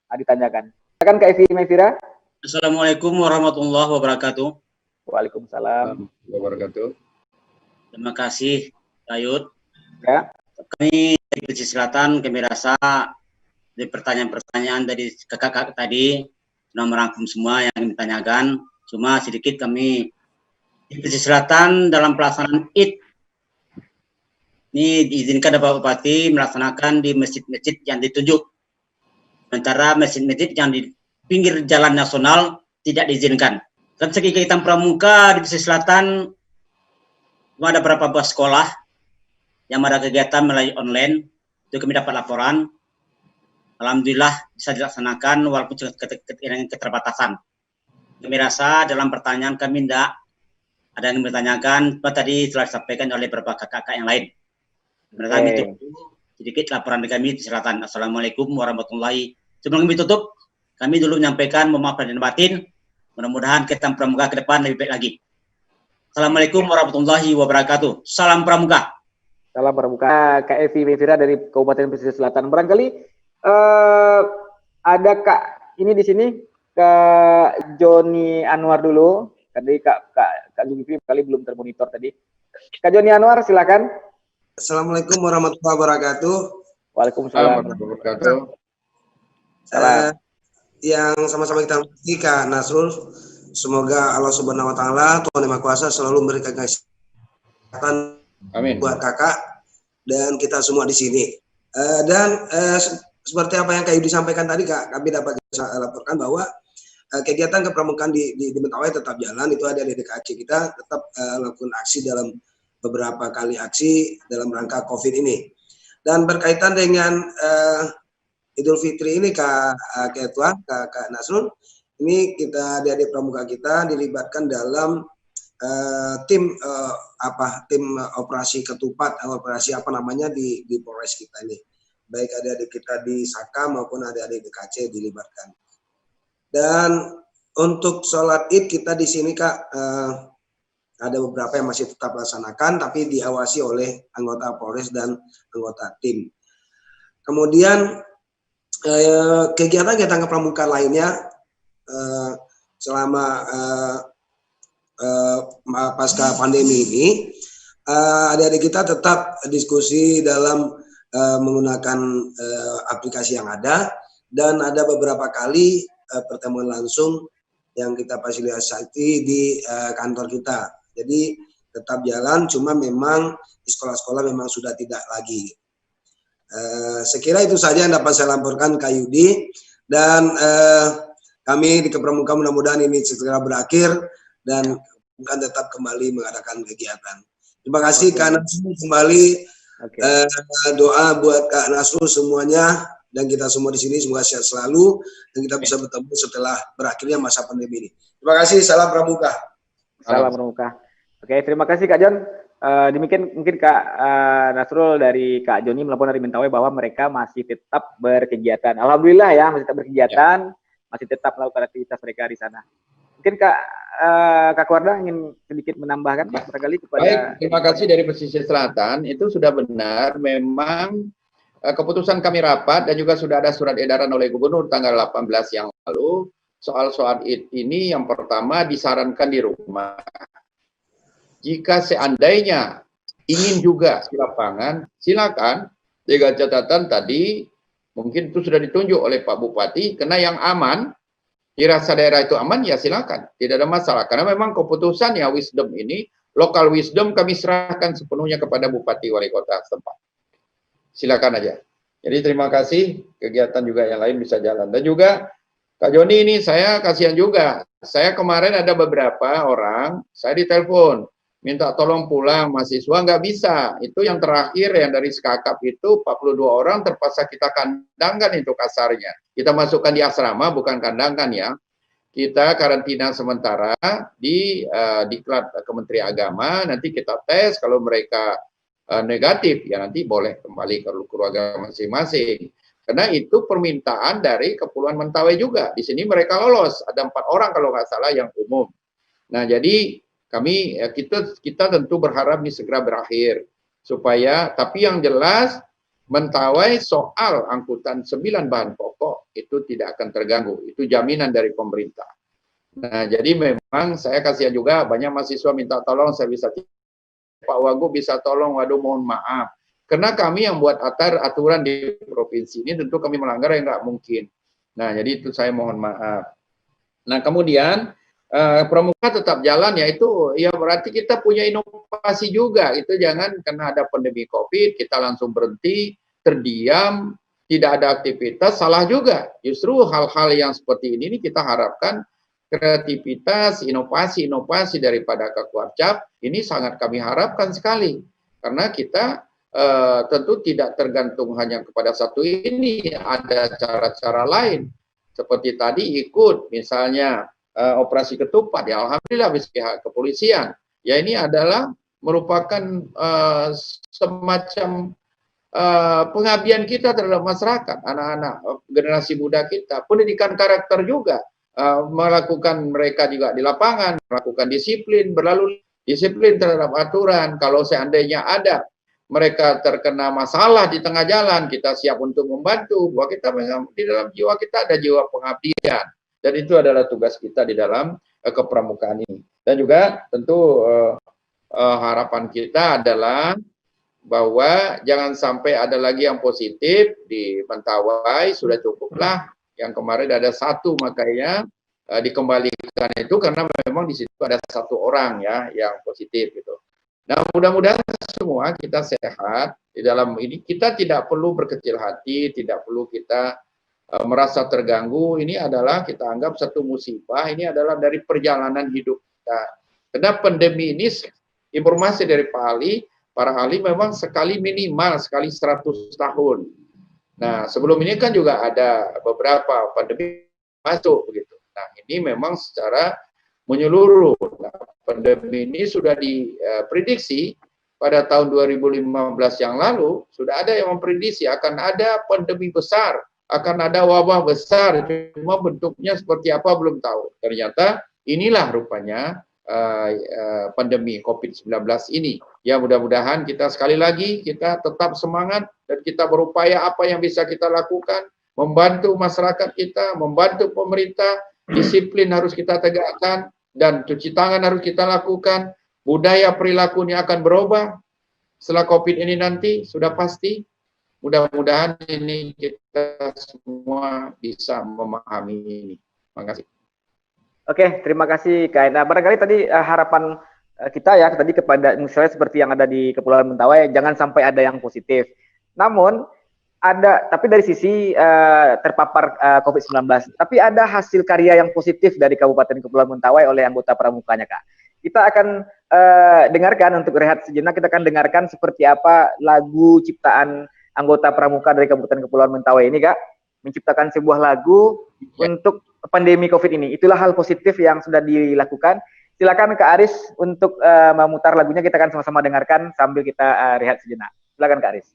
ditanyakan. Silakan Kak Evi Mayfira. Assalamualaikum warahmatullahi wabarakatuh. Waalaikumsalam. Wabarakatuh. Terima kasih, Ayud. Ya. Kami dari Pesisir Selatan, kami rasa dari pertanyaan-pertanyaan dari kakak-kakak tadi sudah merangkum semua yang kami tanyakan. Cuma sedikit kami di Pesisir Selatan dalam pelaksanaan Id ini diizinkan Bapak Bupati melaksanakan di masjid-masjid yang ditunjuk. Sementara masjid-masjid yang di pinggir jalan nasional tidak diizinkan. Dan segi kegiatan pramuka di Pesisir Selatan ada beberapa buah sekolah yang ada kegiatan melalui online. Itu kami dapat laporan. Alhamdulillah bisa dilaksanakan walaupun dengan keterbatasan. Kami rasa dalam pertanyaan kami tidak ada yang bertanyakan, tadi telah disampaikan oleh beberapa kakak-kakak yang lain. Mereka kami tutup sedikit laporan dari kami di Selatan. Assalamualaikum warahmatullahi. Sebelum kami tutup, kami dulu menyampaikan mohon maaf dan batin. Mudah-mudahan kegiatan pramuka ke depan lebih baik lagi. Assalamualaikum warahmatullahi wabarakatuh. Salam pramuka. Salam pramuka. Kak Evi Mayfira dari Kabupaten Pesisir Selatan. Barangkali ada Kak ini di sini Kak Joni Anwar dulu. Tadi Kak Zulkifli kali belum termonitor tadi. Kak Joni Anwar silakan. Assalamualaikum warahmatullahi wabarakatuh. Waalaikumsalam warahmatullahi wabarakatuh. Yang sama-sama kita hormati Kak Nasrul, semoga Allah Subhanahu Wa Taala Tuhan Yang Maha Kuasa selalu memberikan kesehatan buat kakak dan kita semua di sini. Seperti apa yang Kak Yudi sampaikan tadi, Kak, kami dapat laporkan bahwa kegiatan kepramukaan di Mentawai tetap jalan. Itu ada di DKC kita tetap melakukan aksi dalam beberapa kali aksi dalam rangka COVID ini. Dan berkaitan dengan Idul Fitri ini Kak Ketua, Kak Nasrul, ini kita di pramuka kita dilibatkan dalam tim operasi ketupat, operasi apa namanya di Polres kita ini. Baik adik-adik kita di Saka maupun adik-adik di KC dilibatkan. Dan untuk sholat Id kita di sini Kak ada beberapa yang masih tetap laksanakan tapi diawasi oleh anggota Polres dan anggota tim. Kemudian kegiatan-kegiatan kepramukaan lainnya selama pasca pandemi ini adik-adik kita tetap diskusi dalam menggunakan aplikasi yang ada dan ada beberapa kali pertemuan langsung yang kita fasilitasi di kantor kita. Jadi tetap jalan, cuma memang di sekolah-sekolah memang sudah tidak lagi. Sekira itu saja yang dapat saya laporkan Kak Yudi, dan kami di Kepramuka mudah-mudahan ini segera berakhir dan akan tetap kembali mengadakan kegiatan. Terima kasih Kak Nasrul kembali. Doa buat Kak Nasrul semuanya dan kita semua di sini semoga sehat selalu dan kita bisa bertemu setelah berakhirnya masa pandemi ini. Terima kasih, salam pramuka. Salam pramuka. Oke, terima kasih Kak Jon. Demikian mungkin Kak Nasrul dari Kak Joni melaporkan dari Mentawai bahwa mereka masih tetap berkegiatan. Alhamdulillah ya, masih tetap berkegiatan, masih tetap melakukan aktivitas mereka di sana. Oke. Mungkin Kak Wardah ingin sedikit menambahkan barangkali kepada. Baik, terima kasih dari pesisir selatan. Itu sudah benar, memang keputusan kami rapat dan juga sudah ada surat edaran oleh Gubernur tanggal 18 yang lalu soal ini. Yang pertama disarankan di rumah. Jika seandainya ingin juga di lapangan, silakan. Dengan catatan tadi mungkin itu sudah ditunjuk oleh Pak Bupati, karena yang aman, dirasa daerah itu aman, ya silakan, tidak ada masalah. Karena memang keputusan ya wisdom ini, local wisdom kami serahkan sepenuhnya kepada Bupati Wali Kota setempat. Silakan aja. Jadi terima kasih, kegiatan juga yang lain bisa jalan. Dan juga Kak Joni ini saya kasihan juga. Saya kemarin ada beberapa orang, saya ditelepon, minta tolong pulang mahasiswa, nggak bisa. Itu yang terakhir yang dari Skakap itu 42 orang terpaksa kita kandangkan itu kasarnya. Kita masukkan di asrama, bukan kandangkan ya. Kita karantina sementara di diklat Kementerian Agama, nanti kita tes, kalau mereka negatif, ya nanti boleh kembali ke keluarga masing-masing. Karena itu permintaan dari Kepulauan Mentawai juga. Di sini mereka lolos, ada 4 orang kalau nggak salah yang umum. Nah jadi kita tentu berharap ini segera berakhir. Supaya, tapi yang jelas Mentawai soal angkutan 9 bahan pokok itu tidak akan terganggu. Itu jaminan dari pemerintah. Nah, jadi memang saya kasihan juga banyak mahasiswa minta tolong, saya bisa Pak Wagub bisa tolong, waduh mohon maaf. Karena kami yang buat aturan di provinsi ini tentu kami melanggar yang nggak mungkin. Nah, jadi itu saya mohon maaf. Nah, kemudian pramuka tetap jalan, yaitu ya berarti kita punya inovasi juga. Itu jangan karena ada pandemi COVID kita langsung berhenti, terdiam, tidak ada aktivitas, salah juga. Justru hal-hal yang seperti ini kita harapkan kreativitas, inovasi daripada Kak Warcap ini sangat kami harapkan sekali. Karena kita tentu tidak tergantung hanya kepada satu ini, ada cara-cara lain. Seperti tadi ikut misalnya operasi ketupat, ya alhamdulillah bisa pihak kepolisian. Ya ini adalah merupakan semacam pengabdian kita terhadap masyarakat, anak-anak generasi muda kita, pendidikan karakter juga, melakukan mereka juga di lapangan, melakukan disiplin, berlalu disiplin terhadap aturan. Kalau seandainya ada mereka terkena masalah di tengah jalan, kita siap untuk membantu. Bahwa kita memang di dalam jiwa kita ada jiwa pengabdian. Dan itu adalah tugas kita di dalam kepramukaan ini. Dan juga tentu harapan kita adalah bahwa jangan sampai ada lagi yang positif di Mentawai, sudah cukuplah. Yang kemarin ada 1 makanya dikembalikan itu karena memang di situ ada 1 orang ya yang positif gitu. Nah, mudah-mudahan semua kita sehat di dalam ini. Kita tidak perlu berkecil hati, tidak perlu kita merasa terganggu. Ini adalah kita anggap satu musibah, ini adalah dari perjalanan hidup kita. Karena pandemi ini, informasi dari Pak Ali, para ahli memang sekali minimal, sekali 100 tahun. Nah, sebelum ini kan juga ada beberapa pandemi masuk begitu. Nah, ini memang secara menyeluruh. Nah, pandemi ini sudah diprediksi pada tahun 2015 yang lalu, sudah ada yang memprediksi akan ada pandemi besar, akan ada wabah besar, cuma bentuknya seperti apa belum tahu. Ternyata inilah rupanya pandemi COVID-19 ini. Ya mudah-mudahan kita sekali lagi, kita tetap semangat dan kita berupaya apa yang bisa kita lakukan, membantu masyarakat kita, membantu pemerintah, disiplin harus kita tegakkan, dan cuci tangan harus kita lakukan, budaya perilaku ini akan berubah setelah COVID ini nanti, sudah pasti. Mudah-mudahan ini kita semua bisa memahami ini. Terima kasih. Oke, terima kasih Kak. Nah, barangkali tadi harapan kita ya tadi kepada misalnya seperti yang ada di Kepulauan Mentawai, jangan sampai ada yang positif. Namun tapi dari sisi terpapar COVID-19, tapi ada hasil karya yang positif dari Kabupaten Kepulauan Mentawai oleh anggota pramukanya, Kak. Kita akan dengarkan untuk rehat sejenak, kita akan dengarkan seperti apa lagu ciptaan anggota pramuka dari Kabupaten Kepulauan Mentawai ini, Kak, menciptakan sebuah lagu untuk pandemi COVID ini. Itulah hal positif yang sudah dilakukan. Silakan Kak Aris untuk memutar lagunya, kita akan sama-sama dengarkan sambil kita rehat sejenak. Silakan Kak Aris.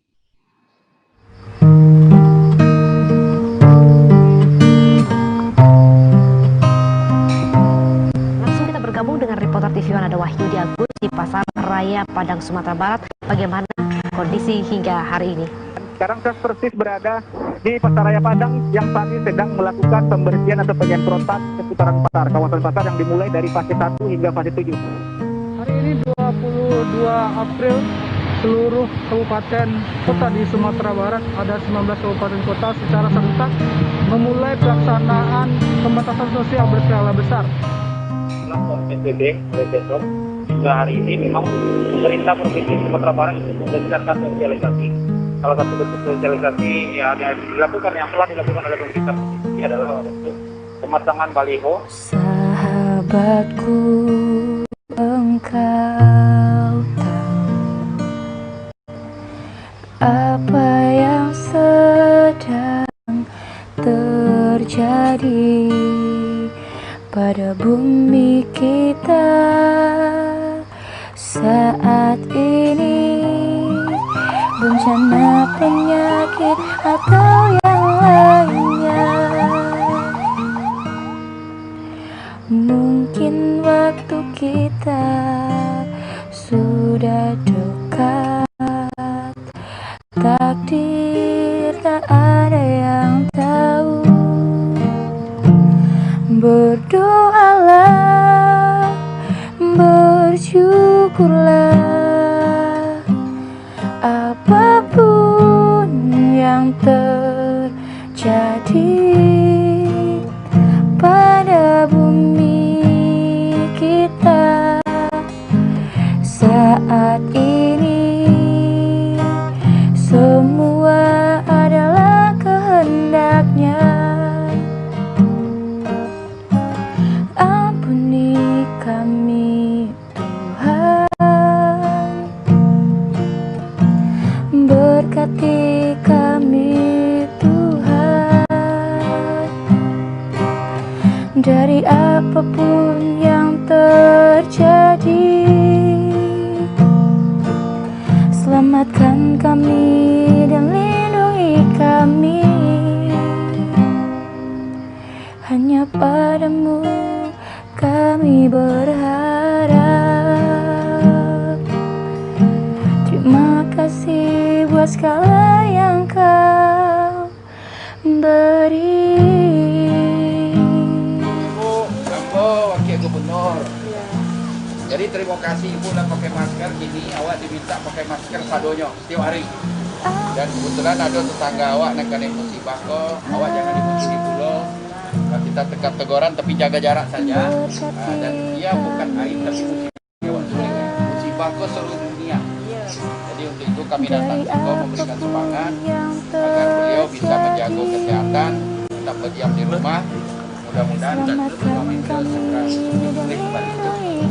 Raya Padang, Sumatera Barat. Bagaimana kondisi hingga hari ini? Sekarang saya persis berada di Pasaraya Padang yang saat ini sedang melakukan pembersihan atau penyemprotan seputaran pasar, kawasan pasar yang dimulai dari fase 1 hingga fase 7. Hari ini 22 April, seluruh kabupaten kota di Sumatera Barat, ada 19 kabupaten kota secara serentak memulai pelaksanaan pembatasan sosial berskala besar. Melakukan PSBB mulai besok hingga hari ini memang pemerintah Provinsi Sumatera Barat melakukan sosialisasi. Salah satu bentuk sosialisasi yang dilakukan, yang telah dilakukan oleh pemerintah provinsi adalah untuk pemasangan baliho. Sahabatku, engkau tahu apa yang sedang terjadi pada bumi kita saat ini. Bencana penyakit atau yang lainnya, mungkin waktu kita sudah dekat. Takdir tak ada yang tahu. Berdoalah, bersyukurlah, apapun yang terjadi pada bumi kita saat ini, semua adalah kehendaknya. Ampuni kami Tuhan, berkati kami Tuhan, dari apapun yang terjadi. Selamatkan kami dan lindungi kami, hanya padamu kami berharap. Terima kasih buat segala yang kau beri. Ibu Ambo, Wakil Gubernur. Jadi terima kasih Ibu udah pakai masker. Kini awak diminta pakai masker sadonya setiap hari. Dan kebetulan ada tetangga awak nak kena musibah kok. Awak jangan dimusuhi dulu. Kita tegak teguran tapi jaga jarak saja. Dan dia bukan air tapi musibah kok seluruh dunia. Jadi untuk itu kami datang juga memberikan semangat agar beliau bisa menjaga kesehatan, tetap berdiam di rumah. Mudah-mudahan dan kami segera pulih kembali.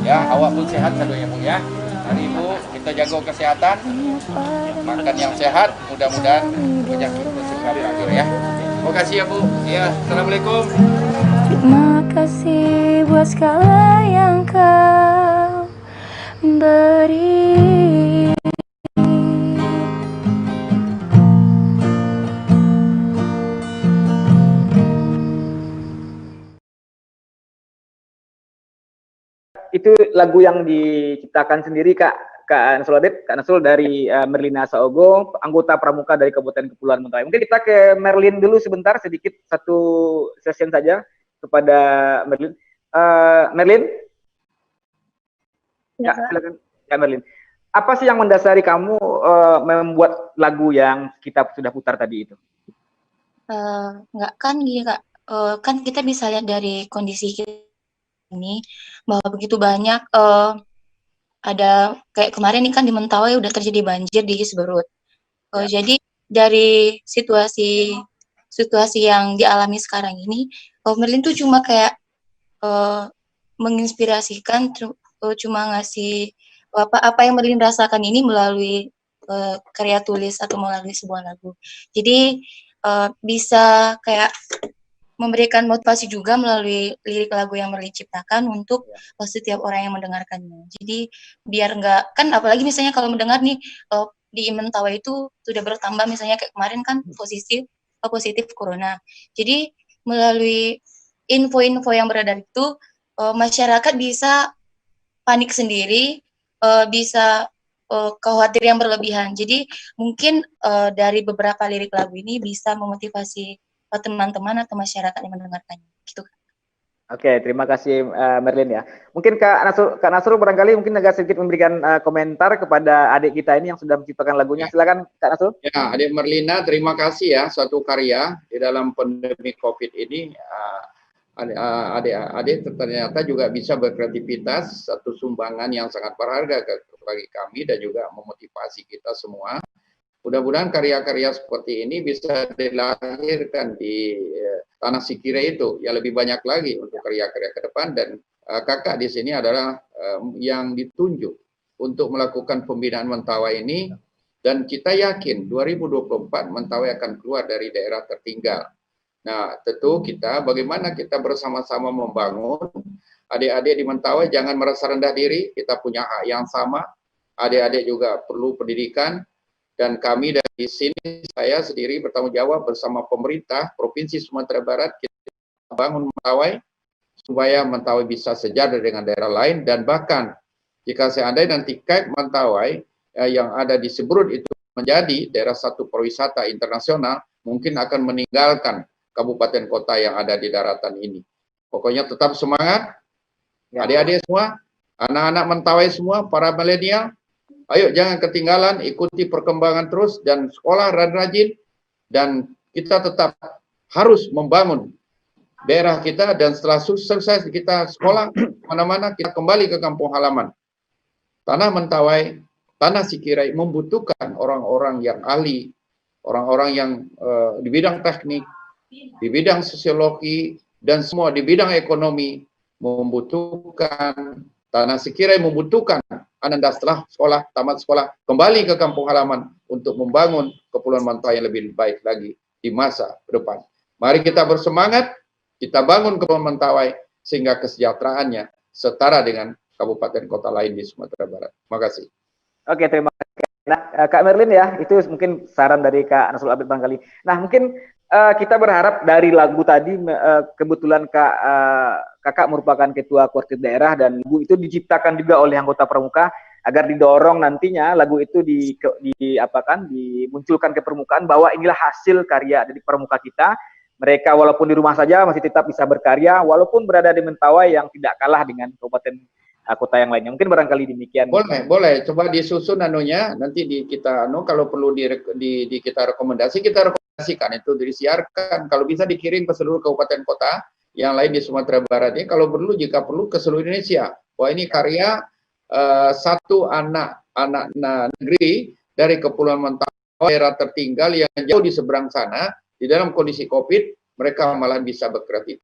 Ya, awak pun sehat sadonya Bu ya. Hari Ibu kita jaga kesehatan, makan yang sehat. Mudah-mudahan penyakit segera berakhir ya. Terima kasih ya Bu. Ya, assalamualaikum. Terima kasih buat segala yang kau beri. Itu lagu yang diciptakan sendiri Kak Nasrul dari Merlina Saogo, anggota pramuka dari Kabupaten Kepulauan Mentawai. Mungkin kita ke Merlin dulu sebentar, sedikit satu session saja kepada Merlin. Merlin? Ya, silakan. Ya, Merlin. Apa sih yang mendasari kamu membuat lagu yang kita sudah putar tadi itu? Nggak, kan gini Kak, kan kita bisa lihat dari kondisi kita ini bahwa begitu banyak ada kayak kemarin nih kan di Mentawai udah terjadi banjir di Siberut. Jadi dari situasi yang dialami sekarang ini, Merlin tuh cuma kayak menginspirasikan, cuma ngasih apa yang Merlin rasakan ini melalui karya tulis atau melalui sebuah lagu. Jadi bisa kayak memberikan motivasi juga melalui lirik lagu yang Merlin ciptakan untuk setiap orang yang mendengarkannya. Jadi biar nggak, kan apalagi misalnya kalau mendengar nih di Mentawai itu sudah bertambah misalnya kayak kemarin kan positif corona. Jadi melalui info-info yang beredar itu masyarakat bisa panik sendiri, bisa khawatir yang berlebihan. Jadi mungkin dari beberapa lirik lagu ini bisa memotivasi teman-teman atau masyarakat yang mendengarkannya. Gitu. Oke, terima kasih Merlin ya. Mungkin Kak Nasrul barangkali mungkin agak sedikit memberikan komentar kepada adik kita ini yang sudah menciptakan lagunya. Silakan Kak Nasrul. Ya, adik Merlina, terima kasih ya, suatu karya di dalam pandemi COVID ini. Adik ternyata juga bisa berkreativitas, satu sumbangan yang sangat berharga bagi kami dan juga memotivasi kita semua. Mudah-mudahan karya-karya seperti ini bisa dilahirkan di tanah Sikire itu, ya lebih banyak lagi untuk karya-karya ke depan, dan kakak di sini adalah yang ditunjuk untuk melakukan pembinaan Mentawai ini, dan kita yakin 2024 Mentawai akan keluar dari daerah tertinggal. Nah, tentu kita bagaimana kita bersama-sama membangun adik-adik di Mentawai, jangan merasa rendah diri, kita punya hak yang sama, adik-adik juga perlu pendidikan. Dan kami dari sini, saya sendiri bertanggung jawab bersama pemerintah Provinsi Sumatera Barat, kita bangun Mentawai, supaya Mentawai bisa sejajar dengan daerah lain, dan bahkan jika seandainya nanti KAIP Mentawai yang ada di Seberut itu menjadi daerah satu pariwisata internasional, mungkin akan meninggalkan kabupaten kota yang ada di daratan ini. Pokoknya tetap semangat, adik-adik semua, anak-anak Mentawai semua, para milenial, ayo jangan ketinggalan, ikuti perkembangan terus dan sekolah rajin, dan kita tetap harus membangun daerah kita, dan setelah selesai kita sekolah mana-mana, kita kembali ke kampung halaman. Tanah Mentawai, tanah Sikirai membutuhkan orang-orang yang ahli, orang-orang yang di bidang teknik, di bidang sosiologi, dan semua di bidang ekonomi membutuhkan. Tanah Sikirai membutuhkan Ananda setelah sekolah, tamat sekolah, kembali ke kampung halaman untuk membangun Kepulauan Mentawai yang lebih baik lagi di masa depan. Mari kita bersemangat, kita bangun Kepulauan Mentawai sehingga kesejahteraannya setara dengan kabupaten kota lain di Sumatera Barat. Terima kasih. Oke, terima kasih. Nah, Kak Merlin ya, itu mungkin saran dari Kak Nasrul Abid barangkali. Nah, mungkin kita berharap dari lagu tadi, kebetulan kakak merupakan ketua Koordinatif daerah, dan lagu itu diciptakan juga oleh anggota pramuka agar didorong nantinya lagu itu dimunculkan ke permukaan bahwa inilah hasil karya dari pramuka kita. Mereka walaupun di rumah saja masih tetap bisa berkarya walaupun berada di Mentawai yang tidak kalah dengan kabupaten kota yang lainnya. Mungkin barangkali demikian. Boleh. Coba disusun anunya, nanti kita kalau perlu kita rekomendasikan itu disiarkan. Kalau bisa dikirim ke seluruh kabupaten kota yang lain di Sumatera Barat ini. Kalau perlu, jika perlu ke seluruh Indonesia. Wah, ini karya satu anak negeri dari Kepulauan Mentawai, daerah tertinggal yang jauh di seberang sana, di dalam kondisi COVID, mereka malah bisa berkreatif.